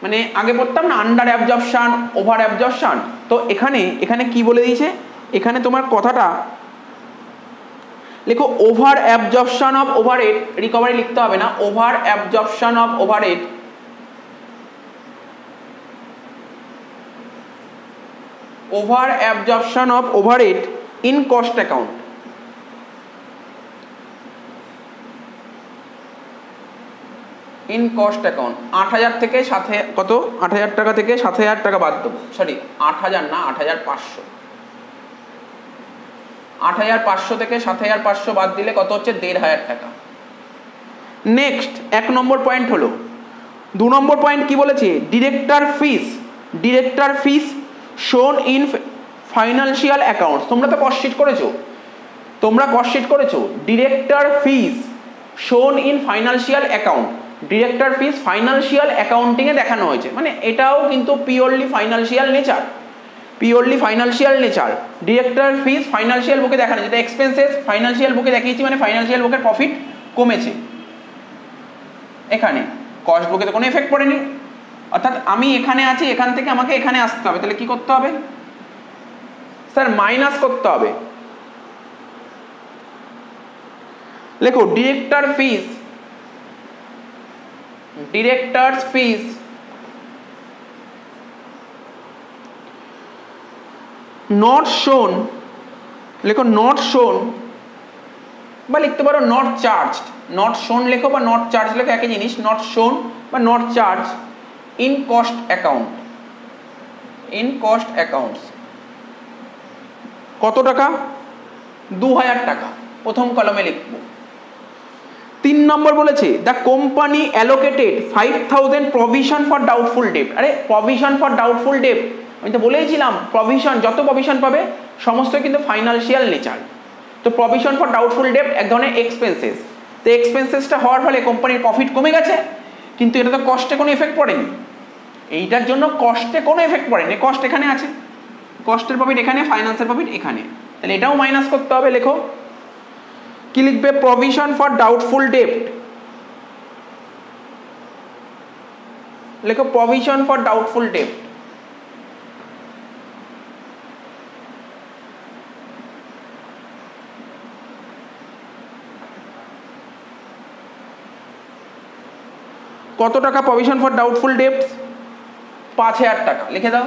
মানে আগে পড়তাম না আন্ডার অ্যাবজর্পশন, ওভার অ্যাবজর্পশন, তো এখানে এখানে কি বলে দিয়েছে, এখানে তোমার কথাটা লেখো over absorption of overhead recovery লিখতে হবে না, over absorption of overhead, over absorption of overhead in cost account. In cost account 8000 থেকে 7 কত 8000 টাকা থেকে 7000 টাকা বাদ দেবো, সরি 8000 না 8500, 8500 থেকে 7500 বাদ দিলে কত হচ্ছে 1500 টাকা। নেক্সট 1 নম্বর পয়েন্ট হলো, 2 নম্বর পয়েন্ট কি বলেছে, director fees, director fees shown in financial accounts. তোমরা তো কস্ট শিট করেছো, তোমরা কস্ট শিট করেছো, director fees shown in financial account, director fees financial অ্যাকাউন্টিংয়ে দেখানো হয়েছে, মানে এটাও কিন্তু purely financial nature, purely financial nature. Director fees financial বুকে দেখানো, যেটা এক্সপেন্সেস ফাইন্যান্সিয়াল বুকে দেখিয়েছি, মানে ফাইন্যান্সিয়াল বুকের প্রফিট কমেছে, এখানে কস্ট বুকে তো কোনো এফেক্ট পড়েনি, অর্থাৎ আমি এখানে আছি, এখান থেকে আমাকে এখানে আসতে হবে, তাহলে কি করতে হবে স্যার, মাইনাস করতে হবে। লেখো director fees, directors fees not shown, লেখো নট শোন বা লিখতে পারো নট চার্জড, নট শোন লেখো বা নট চার্জ লেখো, একই জিনিস, নট শোন বা not charge in cost account, in cost accounts. কত টাকা, 2000 টাকা, প্রথম কলমে লিখবো। 3 নম্বর বলেছে the company allocated 5000 provision for doubtful debt. আরে প্রভিশন ফর ডাউটফুল ডেট, আমি তো বলেইছিলাম প্রভিশন, যত প্রভিশন পাবে সমস্ত কিন্তু ফাইন্যান্সিয়াল নেচার। তো প্রভিশন ফর ডাউটফুল ডেট এক ধরনের এক্সপেন্সেস, তো এক্সপেন্সেসটা হওয়ার ফলে কোম্পানির প্রফিট কমে গেছে, কিন্তু এটা তো কস্টে কোনো এফেক্ট পড়েনি, এইটার জন্য কস্টে কোনো এফেক্ট পড়েনি, কস্ট এখানে আছে, কস্টের প্রফিট এখানে, ফাইন্যান্সের প্রফিট এখানে, তাহলে এটাও মাইনাস করতে হবে। লেখো কি লিখবে, প্রভিশন ফর ডাউটফুল ডেট, লেখো প্রভিশন ফর ডাউটফুল ডেট। কত টাকা প্রভিশন ফর ডাউটফুল ডেট, 5000 টাকা, লিখে দাও।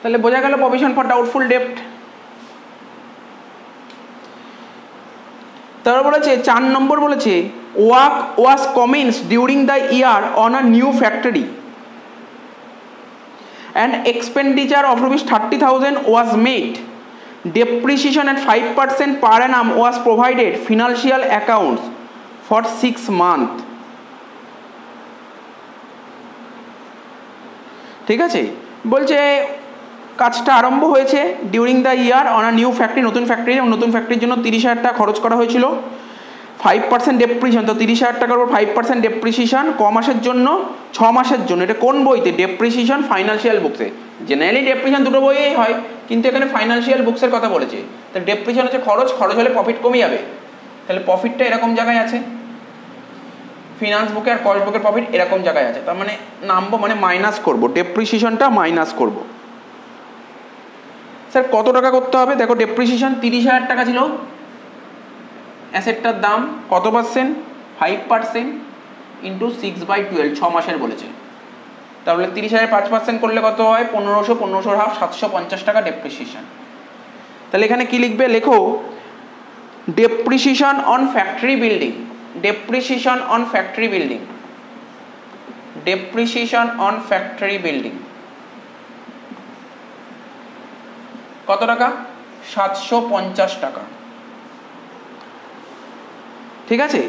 তাহলে বোঝা গেল প্রভিশন ফর ডাউটফুল ডেট। তারপর বলেছে 4 নম্বর বলেছে work was commenced during the year on a new factory and expenditure of ₹30,000 was made. Depreciation at 5% per annum was provided. Financial accounts for 6 months. ঠিক আছে, বলছে কাজটা আরম্ভ হয়েছে during the year on a new factory, নতুন ফ্যাক্টরি, এবং নতুন ফ্যাক্টরির জন্য 30,000 টাকা খরচ করা হয়েছিল। 5% ডেপ্রিসিয়েশন, তো 30,000 টাকার উপর 5% ডেপ্রিসিয়েশন ক মাসের জন্য, 6 মাসের জন্য। এটা কোন বইতে, depreciation financial books. Generally depreciation দুটো বইয়েই হয়, কিন্তু এখানে ফাইন্যান্সিয়াল বুকসের কথা বলেছে। তো ডেপ্রিসিয়েশন হচ্ছে খরচ, খরচ হলে প্রফিট কমে যাবে, তাহলে প্রফিটটা এরকম জায়গায় আছে, ফিনান্স বুকে আর কস্ট বুকের প্রফিট এরকম জায়গায় আছে, তার মানে নামবো, মানে মাইনাস করবো, ডেপ্রিসিয়েশনটা মাইনাস করব। স্যার কত টাকা করতে হবে, দেখো ডেপ্রিসিয়েশন 30,000 টাকা ছিল, অ্যাসেটটার দাম কত পার্সেন্ট, 5% ইন্টু 6/12, 6 মাসের বলেছে, তাহলে 30,000 5% করলে কত হয়, 1500, 1500 হাফ 750 টাকা ডেপ্রিসিয়েশন। তাহলে এখানে কি লিখবে, লেখো depreciation on factory building, depreciation on factory building, depreciation on factory building কত টাকা, 750 টাকা। ঠিক আছে,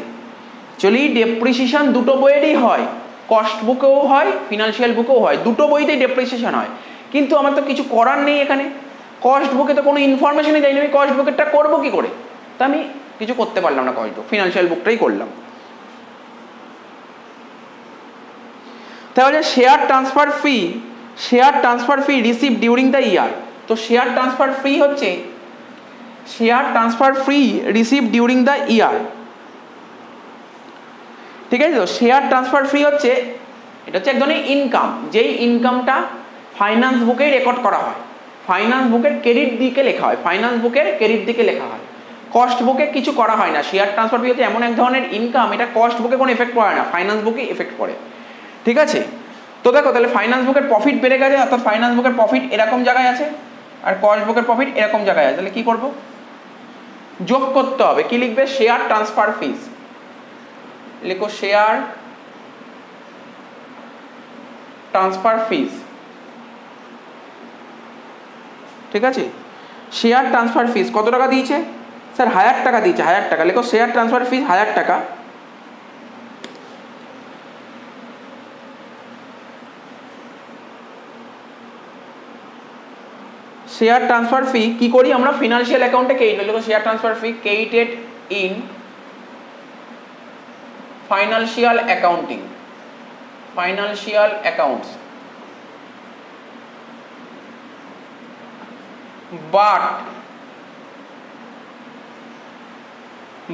চলি ডেপ্রিসিয়েশন দুটো বইয়েরই হয়, কস্ট বুকেও হয় ফিনান্সিয়াল বুকেও হয়, দুটো বইতেই ডেপ্রিসিয়েশন হয়। কিন্তু আমার তো কিছু করার নেই এখানে, কস্ট বুকে তো কোনো ইনফরমেশনই দেয়নি, আমি কস্ট বুকেরটা করবো কি করে? তা আমি কিছু করতে পারলাম না, কস্ট বুক ফিনান্সিয়াল বুকটাই করলাম। তাহলে share transfer fee receive during the year. তো শেয়ার ট্রান্সফার ফি হচ্ছে share transfer fee receive during the year. ঠিক আছে, তো শেয়ার ট্রান্সফার ফি হচ্ছে, এটা হচ্ছে এক ধরনের ইনকাম, যেই ইনকামটা ফাইন্যান্স বুকেই রেকর্ড করা হয়, ফাইন্যান্স বুকের ক্রেডিট দিকে লেখা হয়, ফাইন্যান্স বুকের ক্রেডিট দিকে লেখা হয়, কস্ট বুকে কিছু করা হয় না। শেয়ার ট্রান্সফার ফি হচ্ছে এমন এক ধরনের ইনকাম, এটা কস্ট বুকে কোনো এফেক্ট পড়ে না, ফাইন্যান্স বুকে এফেক্ট পড়ে। ঠিক আছে, তো দেখো তাহলে ফাইন্যান্স বুকের প্রফিট বেড়ে গেছে, অর্থাৎ ফাইন্যান্স বুকের প্রফিট এরকম জায়গায় আছে আর কস্ট বুকের প্রফিট এরকম জায়গায় আছে, তাহলে কি করব? যোগ করতে হবে। কি লিখবে? শেয়ার ট্রান্সফার ফিস, লিখো শেয়ার ট্রান্সফার ফিস। ঠিক আছে, শেয়ার ট্রান্সফার ফিস কত টাকা দিয়েছে স্যার? 1000 টাকা দিয়েছে, 1000 টাকা। লিখো শেয়ার ট্রান্সফার ফিস 1000 টাকা। শেয়ার ট্রান্সফার ফি কি করি আমরা? ফিনান্সিয়াল অ্যাকাউন্টে ক্রেডিট। লিখো share transfer fee credited in financial accounting, financial accounts,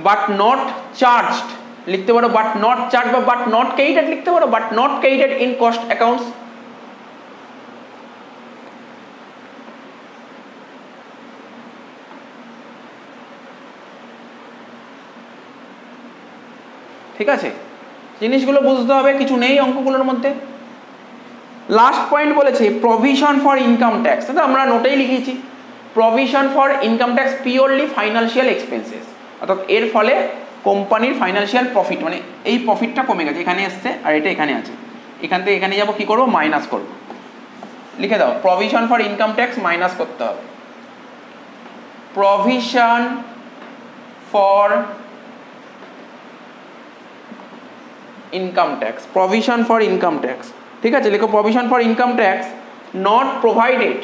but not charged. লিখতে পারো বাট নট চার্জ বা বাট নট ক্রেডিটেড লিখতে পারো, but not credited in cost accounts. ঠিক আছে, জিনিসগুলো বুঝতে হবে, কিছু নেই অঙ্কগুলোর মধ্যে। লাস্ট পয়েন্ট বলেছে প্রভিশন ফর ইনকাম ট্যাক্স, এটা আমরা নোটেই লিখেছি, provision for income tax purely financial expenses, অর্থাৎ এর ফলে কোম্পানির ফাইন্যান্সিয়াল প্রফিট, মানে এই প্রফিটটা কমে গেছে, এখানে এসছে আর এটা এখানে আছে, এখান থেকে এখানে যাবো, কি করবো? মাইনাস করবো। লিখে দাও provision for income tax minus করতে হবে, provision for income tax, provision for income tax. ঠিক আছে, লিখো provision for income tax not provided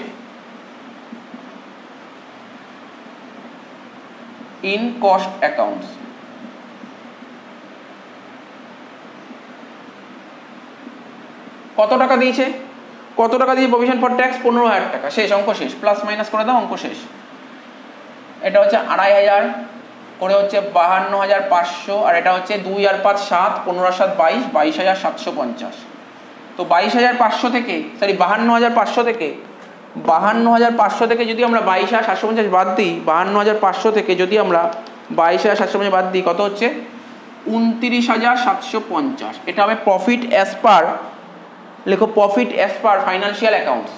in cost accounts. কত টাকা দিয়েছে? কত টাকা দিয়ে প্রভিশন ফর ট্যাক্স? 15,000 টাকা। শেষ, অঙ্ক শেষ, প্লাস মাইনাস করে দাও, অঙ্ক শেষ। এটা হচ্ছে 2,500 করে হচ্ছে 52,500, আর এটা হচ্ছে 2 আর 5 7, 15 আর 7 22, 22,750। তো 22,500 থেকে, সরি 52,500 থেকে, 52,500 থেকে যদি আমরা 22,750 বাদ দিই, 52,500 থেকে যদি আমরা 22,750 বাদ দিই, কত হচ্ছে? 29,750। এটা হবে প্রফিট অ্যাজ পার, লেখো profit as per financial accounts,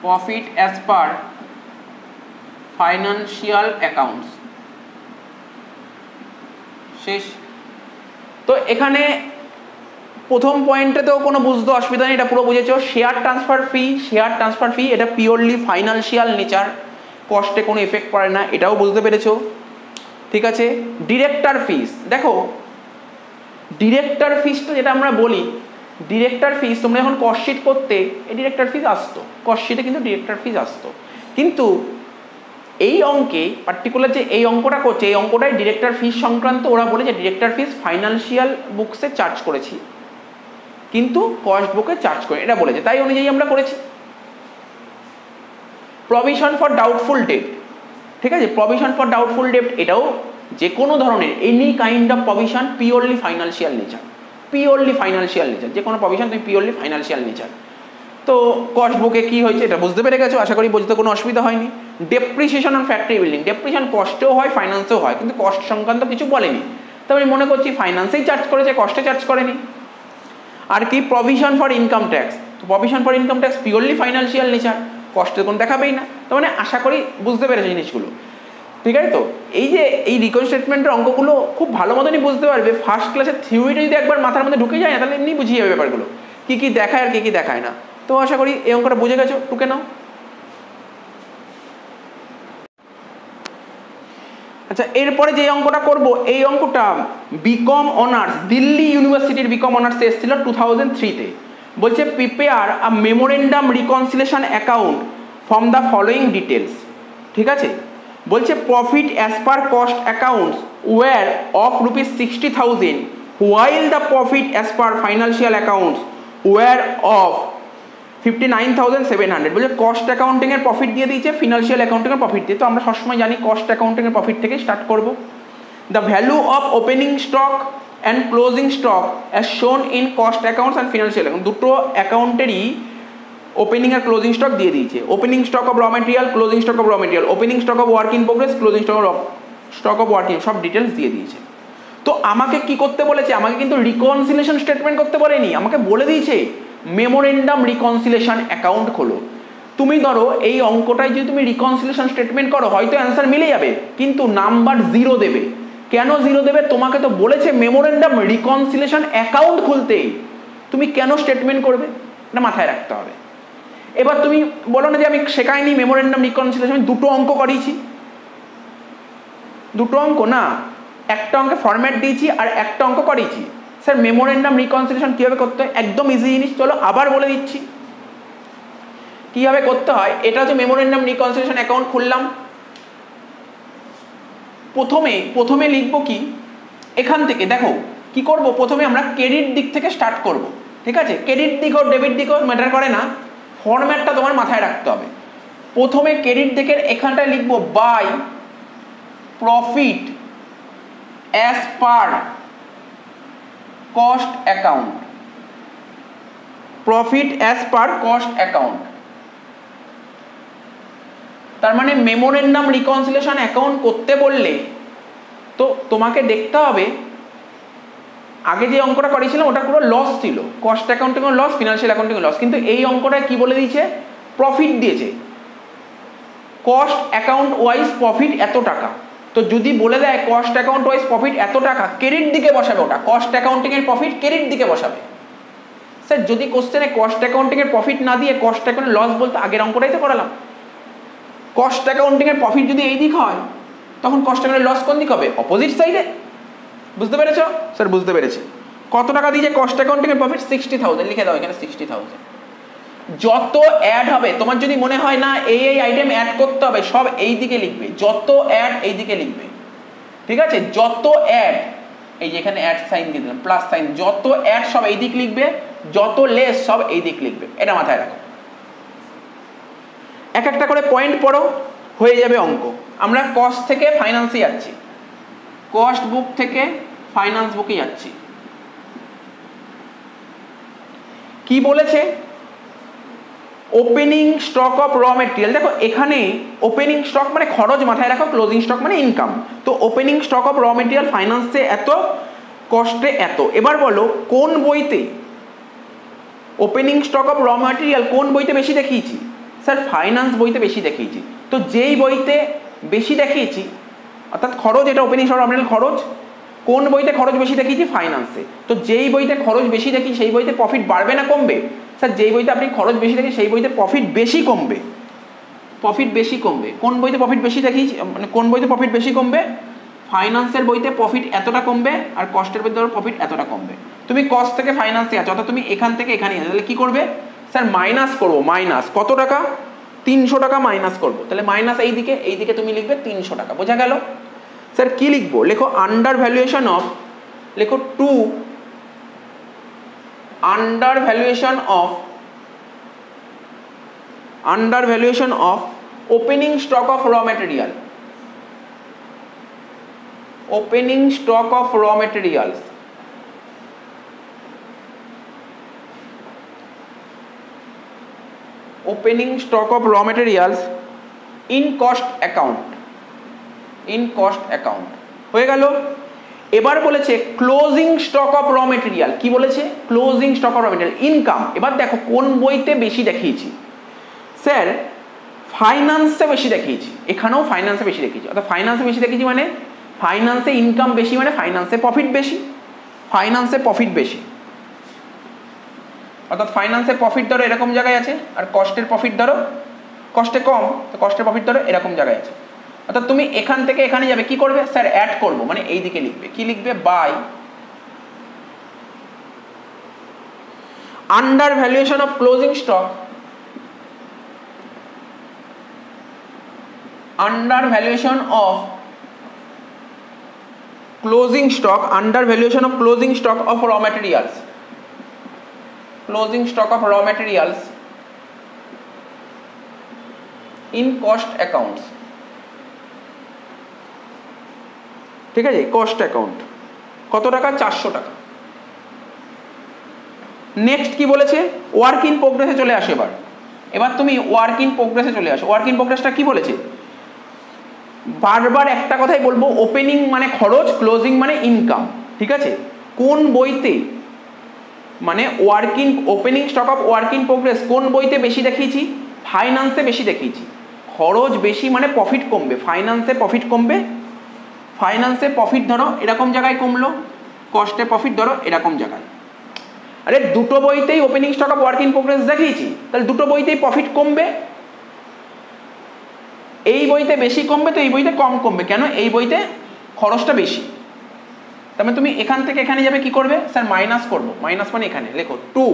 profit as per financial accounts. শেষ। তো এখানে প্রথম পয়েন্টে তো কোনো বুঝতে অসুবিধা নেই, এটা পুরো বুঝেছো। শেয়ার ট্রান্সফার ফি এটা পিওরলি ফাইন্যান্সিয়াল নেচার, কস্টে কোনো এফেক্ট পড়ে না, এটাও বুঝতে পেরেছো। ঠিক আছে, ডিরেক্টর ফিস, দেখো ডিরেক্টর ফিসটা যেটা আমরা বলি, ডিরেক্টর ফিস তোমরা যখন কস্ট শিট করতে এই ডিরেক্টর ফিস আসতো, কস্ট শিটে কিন্তু ডিরেক্টর ফিস আসতো, কিন্তু এই অঙ্কে পার্টিকুলার যে এই অঙ্কটা করছে, এই অঙ্কটাই ডিরেক্টর ফিস সংক্রান্ত। ওরা বলে যে director fees financial books charge করেছি কিন্তু কস্ট বুকে চার্জ করে, এটা বলেছে, তাই অনুযায়ী আমরা করেছি। প্রভিশন ফর ডাউটফুল ডেট, ঠিক আছে, প্রভিশন ফর ডাউটফুল ডেট এটাও যে কোনো ধরনের any kind of provision purely financial nature, purely financial nature, যে কোনো প্রভিশন তুমি পিওরলি ফাইন্যান্সিয়াল নেচার। তো কস্ট বুকে কি হয়েছে এটা বুঝতে পেরে গেছো, আশা করি বুঝতে কোনো অসুবিধা হয়নি। Depreciation on factory building, depreciation কস্টেও হয় ফাইন্যান্সেও হয়, কিন্তু কস্ট সংক্রান্ত কিছু বলেনি, তো আমি মনে করছি ফাইন্যান্সেই চার্জ করেছে, কস্টে চার্জ করেনি। আর কি প্রভিশন ফর ইনকাম ট্যাক্স, তো provision for income tax purely financial nature, কস্টের কোনো দেখাবেই না, তো মানে আশা করি বুঝতে পেরেছে জিনিসগুলো। ঠিক আছে, তো এই যে এই রিকন স্টেটমেন্টের অঙ্কগুলো খুব ভালো মতনই বুঝতে পারবে, ফার্স্ট ক্লাসের থিওরিটা যদি একবার মাথার মধ্যে ঢুকে যায় না তাহলে এমনি বুঝিয়ে যাবে ব্যাপারগুলো, কী কী দেখায় আর কী কী দেখায় না। তো আশা করি এই অঙ্কটা বুঝে গেছো, টুকে নাও। আচ্ছা, এরপরে যে অঙ্কটা করব, এই অঙ্কটা বিকম অনার্স, দিল্লি ইউনিভার্সিটির বিকম অনার্সে এসেছিল 2003-তে। বলছে prepare a memorandum reconciliation account from the following details. ঠিক আছে, বলছে profit as per cost accounts were of ₹60,000 while the profit as per financial accounts were of 59,700। বলছে কস্ট অ্যাকাউন্টিং এর প্রফিট দিয়ে দিয়েছে, ফিনান্সিয়াল অ্যাকাউন্টিং এর প্রফিট দিয়ে। তো আমরা সবসময় জানি কস্ট অ্যাকাউন্টিং এর প্রফিট থেকে স্টার্ট করব। The value of opening stock and closing stock as শোন in cost accounts and financial account. দুটো অ্যাকাউন্টেরই ওপেনিং আর ক্লোজিং স্টক দিয়ে দিয়েছে। Opening stock of raw material, closing stock of raw material, opening stock of work in progress, closing stock of work in, সব ডিটেলস দিয়ে দিয়েছে। তো আমাকে কি করতে বলেছে? আমাকে কিন্তু রিকনসিলেশন স্টেটমেন্ট করতে বলেনি, আমাকে বলে দিয়েছে মেমোরেন্ডাম রিকনসিলেশন অ্যাকাউন্ট খোলো। তুমি ধরো এই অঙ্কটায় যদি তুমি রিকনসিলেশন স্টেটমেন্ট করো হয়তো অ্যান্সার মিলে যাবে, কিন্তু নাম্বার 0 দেবে। কেন 0 দেবে? তোমাকে তো বলেছে মেমোরেন্ডাম রিকনসিলেশন অ্যাকাউন্ট খুলতে, তুমি কেন স্টেটমেন্ট করবে? এটা মাথায় রাখতে হবে। এবার তুমি বলো না যে আমি শেখাইনি মেমোরেন্ডাম রিকনসিলেশন, দুটো অঙ্ক করিয়েছি। দুটো অঙ্ক না, একটা অঙ্কে ফরম্যাট দিয়েছি আর একটা অঙ্ক করিয়েছি। স্যার মেমোরেন্ডাম রিকনসিলেশন কীভাবে করতে হয়? একদম ইজি জিনিস, চলো আবার বলে দিচ্ছি কীভাবে করতে হয়। এটা হচ্ছে মেমোরেন্ডাম রিকনসিলেশন অ্যাকাউন্ট খুললাম। প্রথমে লিখবো কি, এখান থেকে দেখো কি করব, প্রথমে আমরা ক্রেডিট দিক থেকে স্টার্ট করব। ঠিক আছে, ক্রেডিট দিক হোক ডেবিট দিক হোক ম্যাটার করে না, ফরম্যাটটা তোমার মাথায় রাখতে হবে। প্রথমে ক্রেডিট দিকের এখানটায় লিখবো by profit as per cost account, profit as per cost account. তার মানে মেমোরেন্ডাম রিকনসিলেশন অ্যাকাউন্ট করতে বললে তো তোমাকে দেখতে হবে, আগে যে অঙ্কটা করেছিলাম ওটা পুরো লস ছিল, cost accounting loss, financial accounting loss, কিন্তু এই অঙ্কটায় কি বলে দিয়েছে? প্রফিট দিয়েছে, কস্ট অ্যাকাউন্ট ওয়াইজ প্রফিট এত টাকা। তো যদি বলে দেয় কস্ট অ্যাকাউন্ট ওয়াইজ প্রফিট এত টাকা, ক্রেডিট দিকে বসাবে, ওটা কস্ট অ্যাকাউন্টিং এর প্রফিট ক্রেডিট দিকে বসাবে। স্যার যদি কোশ্চেনে কস্ট অ্যাকাউন্টিং এর প্রফিট না দিয়ে কস্ট অ্যাকাউন্টের লস বলতে, আগের অঙ্কটাই তো করালাম, কস্ট অ্যাকাউন্টিং এর প্রফিট যদি এই দিক হয় তখন কস্ট অ্যাকাউন্টের লস কোন দিক হবে? অপোজিট সাইডে। বুঝতে পেরেছো? স্যার বুঝতে পেরেছি। কত টাকা দিয়েছে কস্ট অ্যাকাউন্টিং এর প্রফিট? 60,000, লিখে দাও এখানে 60,000। যত অ্যাড হবে, তোমার যদি মনে হয় না এই আইটেম অ্যাড করতে হবে, সব এই দিকে লিখবে, যত অ্যাড এই দিকে লিখবে। ঠিক আছে, যত অ্যাড, এই যে এখানে অ্যাড সাইন দিয়ে দিলাম, প্লাস সাইন, যত অ্যাড সব এই দিক লিখবে, যত লেস সব এই দিক লিখবে। এটা মাথায় রাখো। এক একটা করে পয়েন্ট পড়ো, হয়ে যাবে অঙ্ক। আমরা কস্ট থেকে ফাইন্যান্সে যাচ্ছি, কস্ট বুক থেকে ফাইন্যান্স বুকে যাচ্ছি। কি বলেছে? Opening stock of raw material. দেখো এখানে ওপেনিং স্টক মানে খরচ মাথায় রাখো, ক্লোজিং স্টক মানে ইনকাম। তো opening stock of raw material ফাইন্যান্সে এত, কস্টে এত। এবার বলো কোন বইতে opening stock of raw material কোন বইতে বেশি দেখিয়েছি? স্যার ফাইন্যান্স বইতে বেশি দেখিয়েছি। তো যেই বইতে বেশি দেখিয়েছি অর্থাৎ খরচ, এটা opening stock of raw material খরচ, কোন বইতে খরচ বেশি দেখিয়েছি? ফাইন্যান্সে। তো যেই বইতে খরচ বেশি দেখি সেই বইতে প্রফিট বাড়বে না কমবে? স্যার যেই বইতে আপনি খরচ বেশি দেখি সেই বইতে প্রফিট বেশি কমবে, প্রফিট বেশি কমবে। কোন বইতে প্রফিট বেশি দেখিয়েছি, মানে কোন বইতে প্রফিট বেশি কমবে? ফাইন্যান্সের বইতে প্রফিট এতটা কমবে আর কস্টের বইতে প্রফিট এতটা কমবে। তুমি কস্ট থেকে ফাইন্যান্সে আছো, অর্থাৎ তুমি এখান থেকে এখানে আছো, তাহলে কি করবে? স্যার মাইনাস করবো, মাইনাস কত টাকা? 300 টাকা মাইনাস করবো। তাহলে মাইনাস এই দিকে তুমি লিখবে 300 টাকা। বোঝা গেল? স্যার কি লিখবো? লেখো আন্ডার ভ্যালুয়েশন অফ, লেখো to undervaluation of opening stock of raw material, opening stock of raw materials. Opening stock of raw materials in cost account, in cost account. হয়ে গেল। এবার বলেছে closing stock of raw material. কি বলেছে? Closing stock of raw material income. এবার দেখো কোন বইতে বেশি দেখিয়েছি? স্যার ফাইন্যান্সে বেশি দেখিয়েছি, এখানেও ফাইন্যান্সে বেশি দেখিয়েছি। অর্থাৎ ফাইন্যান্সে বেশি দেখিয়েছি মানে ফাইন্যান্সে ইনকাম বেশি, মানে ফাইন্যান্সে প্রফিট বেশি, ফাইন্যান্সে প্রফিট বেশি। অর্থাৎ ফাইন্যান্সের প্রফিট ধরো এরকম জায়গায় আছে, আর কস্টের প্রফিট ধরো, কস্টে কম, তো কস্টের প্রফিট ধরো এরকম জায়গায় আছে। অর্থাৎ তুমি এখান থেকে এখানে যাবে, কি করবে স্যার অ্যাড করব, মানে এই দিকে লিখবে, কি লিখবে by undervaluation of closing stock, undervaluation of closing stock, undervaluation of closing stock of raw materials, closing stock of raw materials in cost accounts. ঠিক আছে, কস্ট অ্যাকাউন্ট কত টাকা 400 টাকা। নেক্সট কি বলেছে, ওয়ার্ক ইন প্রোগ্রেসে চলে আসে। এবার তুমি ওয়ার্ক ইন প্রোগ্রেসে চলে আসো। ওয়ার্ক ইন প্রোগ্রেসটা কি বলেছে, বারবার একটা কথাই বলবো, ওপেনিং মানে খরচ, ক্লোজিং মানে ইনকাম। ঠিক আছে, কোন বইতে মানে work in opening stock of work in progress কোন বইতে বেশি দেখিয়েছি, ফাইন্যান্সে বেশি দেখিয়েছি। খরচ বেশি মানে প্রফিট কমবে, ফাইন্যান্সে প্রফিট কমবে। ফাইন্যান্সে প্রফিট ধরো এরকম জায়গায় কমলো, কস্টে প্রফিট ধরো এরকম জায়গায়। আরে দুটো বইতেই opening stock of work in progress দেখিয়েছি, তাহলে দুটো বইতেই প্রফিট কমবে। এই বইতে বেশি কমবে তো এই বইতে কম কমবে, কেন এই বইতে খরচটা বেশি। তার মানে তুমি এখান থেকে এখানে যাবে, কি করবে স্যার মাইনাস করবো, মাইনাস মানে এখানে লেখো 2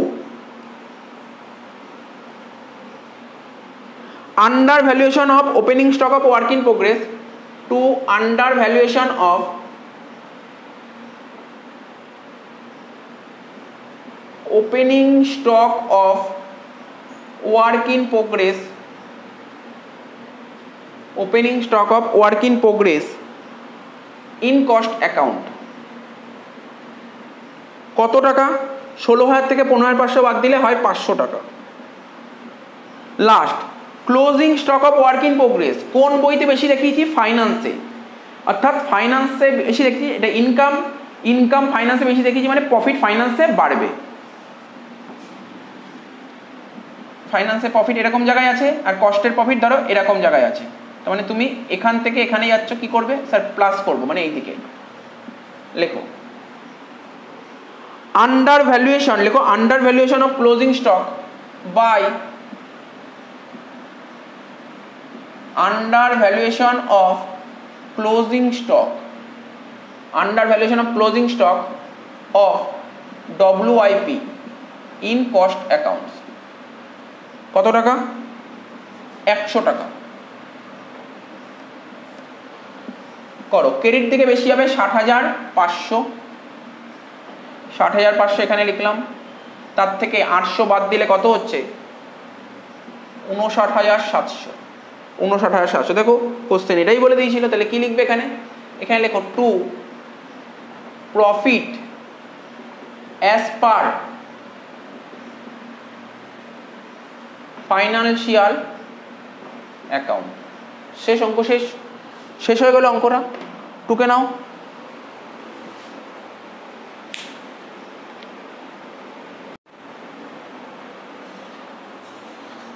under valuation of opening stock of work in progress, 2 under valuation of opening stock of work in progress, opening stock of work in progress in cost account. কত টাকা, 16,000 থেকে 15,500 বাদ দিলে হয় 500 টাকা। Last closing stock of work in progress কোন বইতে বেশি দেখিয়েছি, ফাইন্যান্সে। অর্থাৎ ফাইন্যান্সে বেশি দেখিয়েছি, এটা ইনকাম, ইনকাম ফাইন্যান্সে বেশি দেখিয়েছি মানে প্রফিট ফাইন্যান্সে বাড়বে। ফাইন্যান্সে প্রফিট এরকম জায়গায় আছে, আর কস্টের প্রফিট ধরো এরকম জায়গায় আছে। তার মানে তুমি এখান থেকে এখানে যাচ্ছ, কি করবে স্যার প্লাস করবো, মানে এই দিকে লেখো আন্ডার ভ্যালুয়েশন, লেখো undervaluation of closing stock by undervaluation of closing stock, undervaluation of closing stock of WIP in cost accounts. কত টাকা, 100 টাকা। করো, ক্রেডিট দিকে বেশি হবে 60,500, 60,500 এখানে লিখলাম। তার থেকে 800 বাদ দিলে কত হচ্ছে, 59,700, 59,700। দেখো কোশ্চেন এটাই বলে দিয়েছিল, তাহলে কি লিখবে এখানে, এখানে লেখো 2 profit as per financial account. শেষ, অঙ্ক শেষ, শেষ হয়ে গেল অঙ্কটা, টুকে নাও।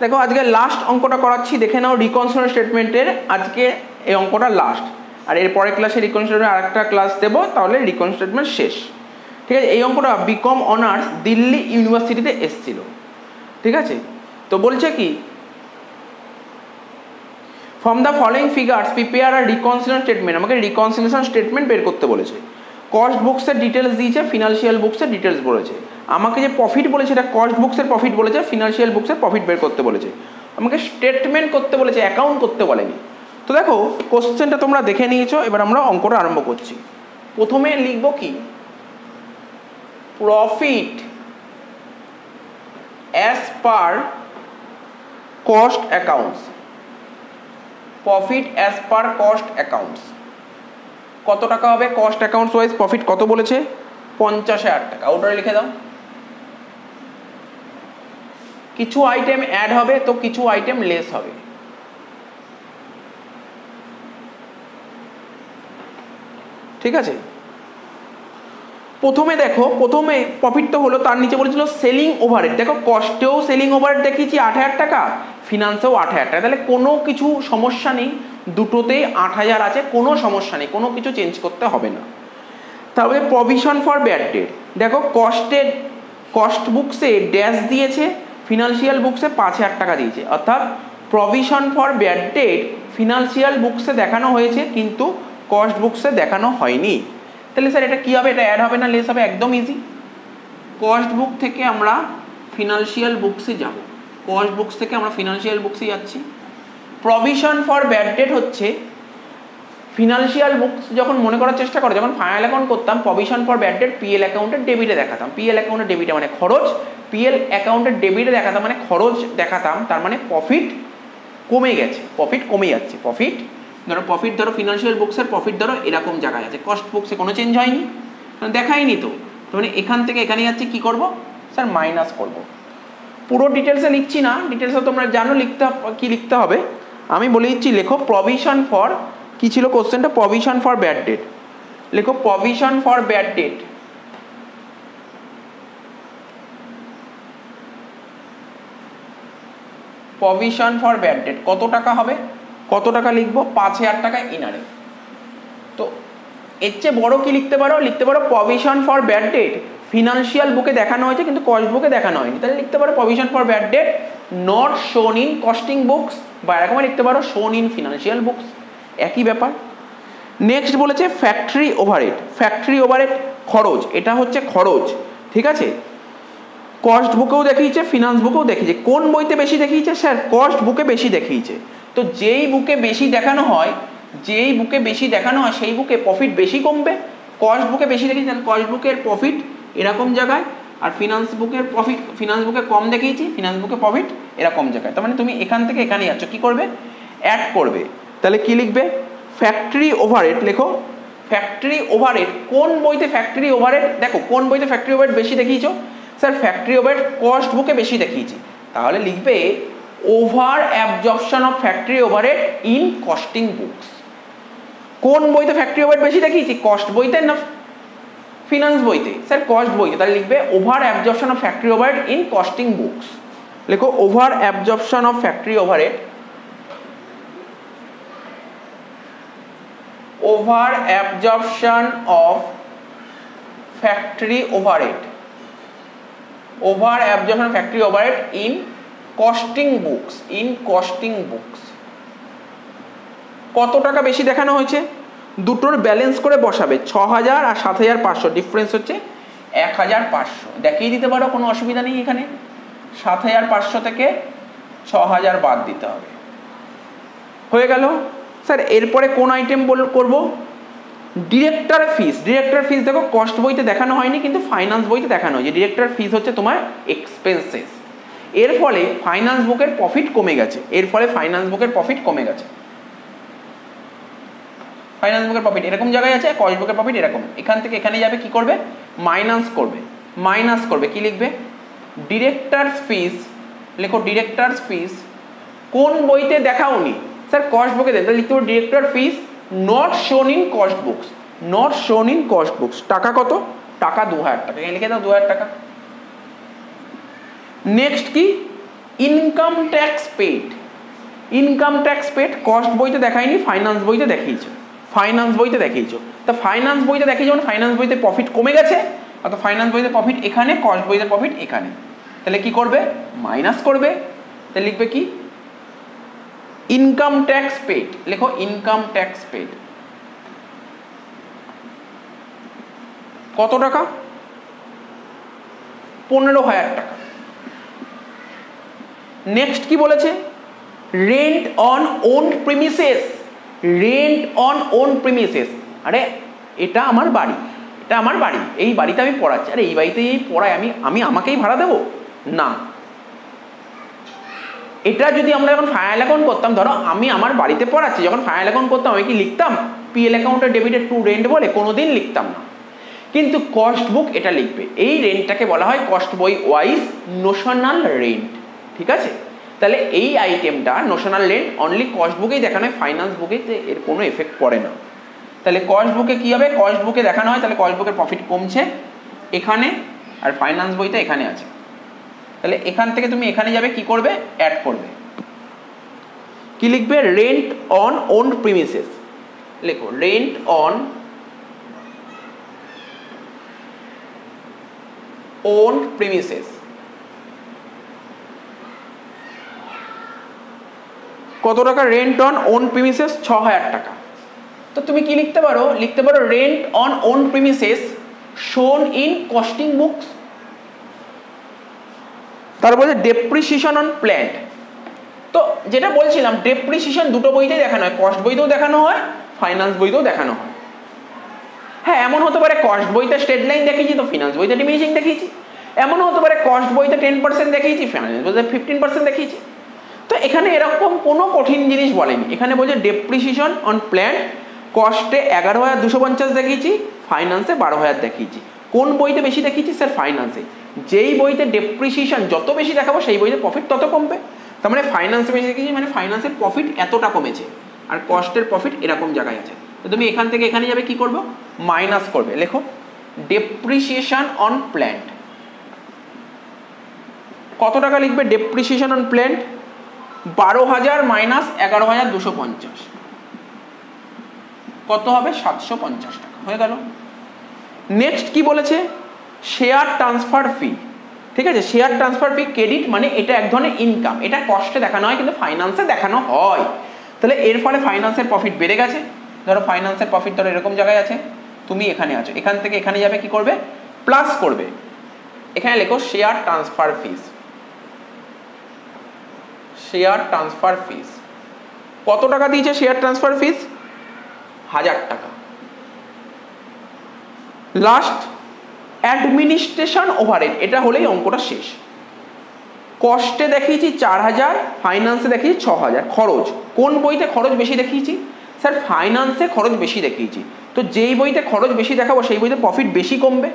দেখো আজকে লাস্ট অঙ্কটা করাচ্ছি, দেখে নাও রিকনসিলিয়েশন স্টেটমেন্টের। আজকে এই অঙ্কটা লাস্ট, আর এর পরের ক্লাসে রিকনসিলিয়েশন আরেকটা ক্লাস দেবো, তাহলে রিকনসিলিয়েশন স্টেটমেন্ট শেষ। ঠিক আছে, এই অঙ্কটা বিকম অনার্স দিল্লি ইউনিভার্সিটিতে এসেছিল। ঠিক আছে, তো বলছে কি from the following figures prepare a reconciliation statement. আমাকে রিকনসিলিয়েশন স্টেটমেন্ট বের করতে বলেছে। কস্ট বুকসের ডিটেলস দিয়েছে, ফিনান্সিয়াল বুকসের ডিটেলস বলেছে। আমাকে যে প্রফিট বলেছে এটা কস্ট বুকসের প্রফিট বলেছে, ফিনান্সিয়াল বুকসের প্রফিট বের করতে বলেছে। আমাকে স্টেটমেন্ট করতে বলেছে, অ্যাকাউন্ট করতে বলেনি। তো দেখো কোশ্চেনটা তোমরা দেখে নিয়েছো, এবার আমরা অঙ্কটা আরম্ভ করছি। প্রথমে লিখব কি, profit as per cost accounts, profit as per cost accounts. কত টাকা হবে কস্ট অ্যাকাউন্টস ওয়াইজ প্রফিট কত বলেছে, 50,000 টাকা। ওটা লিখে দাও। কিছু আইটেম অ্যাড হবে তো কিছু আইটেম লেস হবে। ঠিক আছে, প্রথমে দেখো, প্রথমে প্রফিট তো হলো, তার নিচে বলেছিল সেলিং ওভারহেড। দেখো কস্টেও সেলিং ওভারহেড দেখিয়েছি 8,000 টাকা, ফিনান্সেও 8,000 টাকা, তাহলে কোনো কিছু সমস্যা নেই, দুটোতেই 8,000 আছে, কোনো সমস্যা নেই, কোনো কিছু চেঞ্জ করতে হবে না। তারপরে প্রভিশন ফর ব্যাড ডেট, দেখো কস্ট বুকসে ড্যাশ দিয়েছে, ফিনান্সিয়াল বুকসে 5,000 টাকা দিয়েছে, অর্থাৎ provision for bad debt financial বুকসে দেখানো হয়েছে কিন্তু কস্ট বুকসে দেখানো হয়নি। তাহলে স্যার এটা কি হবে, এটা অ্যাড হবে না লেস হবে? একদম ইজি। কস্ট বুক থেকে আমরা ফিনান্সিয়াল বুকসে যাব, কস্ট বুকস থেকে আমরা ফিনান্সিয়াল বুকসে যাচ্ছি। প্রভিশন ফর ব্যাড ডেট হচ্ছে ফিনান্সিয়াল বুকস যখন মনে করার চেষ্টা করো, যখন ফাইনাল অ্যাকাউন্ট করতাম provision for bad date PL অ্যাকাউন্টের ডেবিটে দেখাতাম, পিএল অ্যাকাউন্টের ডেবিটে মানে খরচ, পিএল অ্যাকাউন্টের ডেবিটে দেখাতাম মানে খরচ দেখাতাম, তার মানে প্রফিট কমে গেছে, প্রফিট কমে যাচ্ছে। প্রফিট ধরো ফিনান্সিয়াল বুকসের প্রফিট ধরো এরকম জায়গায় আছে, কস্ট বুকসে কোনো চেঞ্জ হয়নি, দেখায়নি তো, মানে এখান থেকে এখানে যাচ্ছে, কি করব স্যার মাইনাস করব। পুরো ডিটেলসে লিখছি না, ডিটেলসে তোমরা জানো কি লিখতে হবে, আমি বলে দিচ্ছি। লেখো প্রভিশন ফর, কি ছিল কোশ্চেনটা, প্রভিশন ফর ব্যাড ডেট। লেখো provision for bad date, provision for bad date কত টাকা হবে, কত টাকা লিখবো, 5,000 টাকা ইনারে। তো এর চেয়ে বড় কি লিখতে পারো, লিখতে পারো provision for bad debt financial বুকে দেখানো হয়েছে কিন্তু কস্ট বুকে দেখানো হয়নি, তাহলে লিখতে পারো provision for bad date not shown in costing books, বা এরকম লিখতে পারো শোন ইন ফিনান্সিয়াল বুকস, একই ব্যাপার। নেক্সট বলেছে ফ্যাক্টরি ওভারহেড, ফ্যাক্টরি ওভারহেড খরচ, এটা হচ্ছে খরচ, ঠিক আছে, কস্ট বুকেও দেখিয়েছে ফিনান্স বুকেও দেখিয়েছে। কোন বইতে বেশি দেখিয়েছে স্যার, কস্ট বুকে বেশি দেখিয়েছে। তো যেই বুকে বেশি দেখানো হয়, যেই বুকে বেশি দেখানো হয় সেই বুকে প্রফিট বেশি কমবে। কস্ট বুকে বেশি দেখিয়েছি, কস্ট বুকের প্রফিট এরকম জায়গায়, আর ফিনান্স বুকের প্রফিট, ফিনান্স বুকে কম দেখিয়েছি, ফিনান্স বুকে প্রফিট এরকম জায়গায়। তার মানে তুমি এখান থেকে এখানে যাচ্ছ, কি করবে, অ্যাড করবে। তাহলে কি লিখবে, ফ্যাক্টরি ওভারহেড, লেখো ফ্যাক্টরি ওভারহেড। কোন বইতে ফ্যাক্টরি ওভারহেড, দেখো কোন বইতে ফ্যাক্টরি ওভারহেড বেশি দেখিয়েছো স্যার, ফ্যাক্টরি ওভারহেড কস্ট বুকে বেশি দেখিয়েছি, তাহলে লিখবে over absorption of factory overhead in costing books. কোন বইতে ফ্যাক্টরি ওভারহেড বেশি দেখিয়েছি, কস্ট বইতে না ফিনান্স বইতে, স্যার কস্ট বইতে, তাহলে লিখবে over absorption of factory overhead in costing books. লেখো over absorption of factory overhead, over absorption of factory overhead, over absorption factory overhead in costing books, in costing books. কত টাকা বেশি দেখানো হয়েছে, দুটোর ব্যালেন্স করে বসাবে, 6,000 আর 7,500, ডিফারেন্স হচ্ছে 1,500, দেখিয়ে দিতে পারো, কোনো অসুবিধা নেই। এখানে 7,500 থেকে 6,000 বাদ দিতে হবে, হয়ে গেল। স্যার এরপরে কোন আইটেম করব, ডিরেক্টর ফিস। ডিরেক্টর ফিস দেখো কস্ট বইতে দেখানো হয়নি কিন্তু ফাইন্যান্স বইতে দেখানো হয়েছে। ডিরেক্টর ফিস হচ্ছে তোমার এক্সপেন্সেস, এর ফলে ফাইন্যান্স বুকের প্রফিট কমে গেছে, এর ফলে ফাইন্যান্স বুকের প্রফিট কমে গেছে। ফাইন্যান্স বুকের প্রফিট এরকম জায়গায় আছে, কস্ট বুকের প্রফিট এরকম, এখান থেকে এখানে যাবে, কি করবে, মাইনাস করবে, মাইনাস করবে, কি লিখবে, ডিরেক্টরস ফিস। লেখো ডিরেক্টরস ফিস কোন বইতে দেখাওনি স্যার, কস্ট বুকে দেন, তাহলে লিখতে পারো director fees not shown in cost books, not shown in cost books. টাকা কত, টাকা 2,000 টাকা, লিখে দাও 2,000 টাকা। নেক্সট কি, income tax paid. Income tax paid cost বইতে দেখায়নি, ফাইন্যান্স বইতে দেখিয়েছে, ফাইন্যান্স বইতে দেখিয়েছো। তা ফাইন্যান্স বইতে দেখিয়েছো মানে ফাইন্যান্স বইতে প্রফিট কমে গেছে, অর্থাৎ ফাইন্যান্স বইতে প্রফিট এখানে, কস্ট বইতে প্রফিট এখানে, তাহলে কি করবে, মাইনাস করবে। তাহলে লিখবে কি, ইনকাম ট্যাক্স পেড। লেখো ইনকাম ট্যাক্স পেড কত টাকা, 15,000 টাকা। নেক্সট কি বলেছে, rent on own premises, rent on own premises. আরে এটা আমার বাড়ি, এটা আমার বাড়ি, এই বাড়িতে আমি পড়াচ্ছি, আরে এই বাড়িতে এই পড়াই, আমি আমাকেই ভাড়া দেবো না। এটা যদি আমরা যখন ফাইনাল অ্যাকাউন্ট করতাম, ধরো আমি আমার বাড়িতে পড়াচ্ছি, যখন ফাইনাল অ্যাকাউন্ট করতাম আমি কি লিখতাম, পিএল অ্যাকাউন্টে ডেবিটেড টু রেন্ট বলে, কোনোদিন লিখতাম না। কিন্তু কস্ট বুক এটা লিখবে, এই রেন্টটাকে বলা হয় কস্ট বই ওয়াইজ নোশনাল রেন্ট, ঠিক আছে। তাহলে এই আইটেমটা নোশনাল রেন্ট অনলি কস্ট বুকেই দেখানো হয়, ফাইন্যান্স বুকে এর কোনো এফেক্ট পড়ে না। তাহলে কস্ট বুকে কি হবে, কস্ট বুকে দেখানো হয়, তাহলে কস্ট বুকের প্রফিট কমছে এখানে, আর ফাইন্যান্স বইতে এখানে আছে। তাহলে এখান থেকে তুমি এখানে যাবে, কি করবে, অ্যাড করবে, কি লিখবে, রেন্ট অন ওন প্রিমিসেস। লেখো রেন্ট অন ওন প্রিমিসেস। কত টাকা? রেন্ট অন ওন প্রিমিসেস 6000 টাকা। তো তুমি কি লিখতে পারো? লিখতে পারো rent on own premises shown in costing books. তারপরে ডেপ্রিসিয়েশন অন প্ল্যান্ট। তো যেটা বলছিলাম ডেপ্রিসিয়েশন দুটো বইতেই দেখানো হয়, কস্ট বইতেও দেখানো হয়, ফাইন্যান্স বইতেও দেখানো হয়। হ্যাঁ, এমন হতে পারে কস্ট বইতে স্ট্রেট লাইন দেখিয়েছি তো ফিনান্স বইতে ডিমিনিশিং দেখিয়েছি, এমন হতে পারে কস্ট বইতে 10% দেখিয়েছি, ফাইন্যান্স বইতে 15% দেখিয়েছি। তো এখানে এরকম কোনো কঠিন জিনিস বলেনি, এখানে বলছে ডেপ্রিসিয়েশন অন প্ল্যান্ট কস্টে 11,250 দেখিয়েছি, ফাইন্যান্সে 12,000 দেখিয়েছি। কোন বইতে বেশি দেখিয়েছি? স্যার ফাইন্যান্সে। যেই বইতে ডেপ্রিসিয়েশন যত বেশি দেখাবো সেই বইতে প্রফিট তত কমবে। তার মানে ফাইন্যান্সে বেশি দেখিয়েছি মানে ফাইন্যান্সের প্রফিট এতটা কমেছে, আর কস্টের প্রফিট এরকম জায়গায় আছে। তো তুমি এখান থেকে এখানে যাবে কি করবো? মাইনাস করবে। লেখো ডেপ্রিসিয়েশন অন প্ল্যান্ট। কত টাকা লিখবে? ডেপ্রিসিয়েশন অন প্ল্যান্ট 12,000 মাইনাস 11,250 কত হবে? 750 টাকা। হয়ে গেল। নেক্সট কি বলেছে? শেয়ার ট্রান্সফার ফি। ঠিক আছে, শেয়ার ট্রান্সফার ফি ক্রেডিট, মানে এটা এক ধরনের ইনকাম, এটা কস্টে দেখানো হয় কিন্তু ফাইন্যান্সে দেখানো হয়। তাহলে এর ফলে ফাইন্যান্সের প্রফিট বেড়ে গেছে। ধরো ফাইন্যান্সের প্রফিট ধরো এরকম জায়গায় আছে, তুমি এখানে আছো, এখান থেকে এখানে যাবে কি করবে? প্লাস করবে। এখানে লেখো শেয়ার ট্রান্সফার ফিস। শেয়ার ট্রান্সফার ফিস কত টাকা দিয়েছে? শেয়ার ট্রান্সফার ফিস 1000 টাকা। লাস্ট অ্যাডমিনিস্ট্রেশন ওভারহেড, এটা হলেই অঙ্কটা শেষ। কস্টে দেখিয়েছি 4000, ফাইন্যান্সে দেখিয়েছি 6000। খরচ কোন বইতে খরচ বেশি দেখিয়েছি? স্যার ফাইন্যান্সে খরচ বেশি দেখিয়েছি। তো যেই বইতে খরচ বেশি দেখাবো সেই বইতে প্রফিট বেশি কমবে,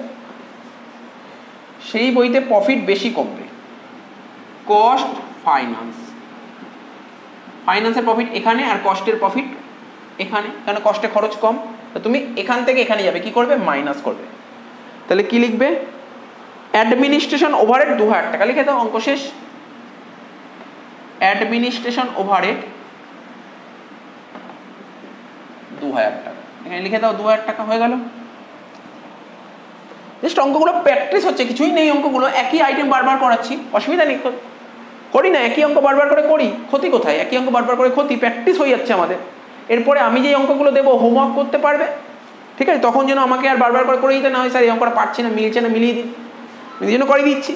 সেই বইতে প্রফিট বেশি কমবে। কস্ট ফাইন্যান্স, ফাইন্যান্সের প্রফিট এখানে আর কস্টের প্রফিট এখানে, কারণ কস্টে খরচ কম। তো তুমি এখান থেকে এখানে যাবে কি করবে? মাইনাস করবে। তাহলে কি লিখবে? অ্যাডমিনিস্ট্রেশন ওভারহেড 2000 টাকা লিখে দাও, অঙ্ক শেষ। অ্যাডমিনিস্ট্রেশন ওভারহেড 2000 টাকা, এখানে লিখে দাও 2000 টাকা। হয়ে গেল। জাস্ট অঙ্কগুলো প্র্যাকটিস হচ্ছে, কিছুই নেই অঙ্কগুলো, একই আইটেম বারবার করাচ্ছি, অসুবিধা নেই। করি না একই অঙ্ক বারবার করে করি, ক্ষতি কোথায়? একই অঙ্ক বারবার করে ক্ষতি, প্র্যাকটিস হয়ে যাচ্ছে আমাদের। এরপরে আমি যে অঙ্কগুলো দেবো হোমওয়ার্ক করতে পারবে, ঠিক আছে? তখন যেন আমাকে আর বারবার করে দিতে না হয়, স্যার এই অঙ্কটা পারছি না, মিলছে না, মিলিয়ে দিন, এই জন্য করে দিচ্ছি।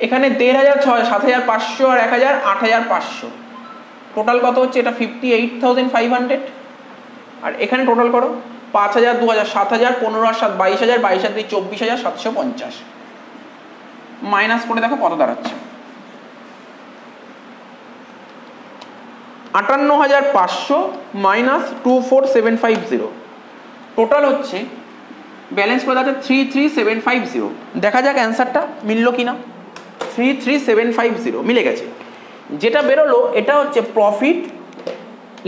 এখানে 1500, 7500 আর 1000, 8500, টোটাল কত হচ্ছে? এটা 58,500। আর এখানে টোটাল করো 5000, 2000, 7000, 15 আর 7, 22000, 22 আর 2, 24,750। মাইনাস করে দেখো কত দাঁড়াচ্ছে। 58,500 মাইনাস 24750, টোটাল হচ্ছে ব্যালেন্স করে যাচ্ছে 33750। দেখা যাক অ্যান্সারটা মিললো কিনা। 33750 মিলে গেছে। যেটা বেরোলো এটা হচ্ছে প্রফিট।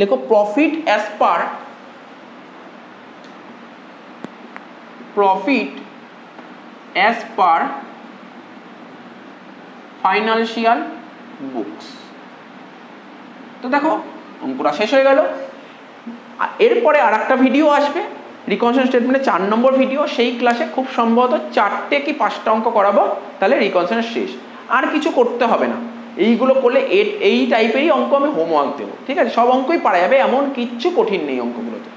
লেখো প্রফিট অ্যাজ পার, profit as per financial books. তো দেখো অঙ্কটা শেষ হয়ে গেল। এরপরে আর একটা ভিডিও আসবে রিকনসিলিয়েশন স্টেটমেন্টে 4 নম্বর ভিডিও, সেই ক্লাসে খুব সম্ভবত 4টে কি 5টা অঙ্ক করাবো, তাহলে রিকনসিলিয়েশন শেষ। আর কিছু করতে হবে না, এইগুলো করলে এই টাইপেরই অঙ্ক আমি হোমওয়ার্ক দেবো, ঠিক আছে? সব অঙ্কই পারা যাবে, এমন কিচ্ছু কঠিন নেই অঙ্কগুলোতে।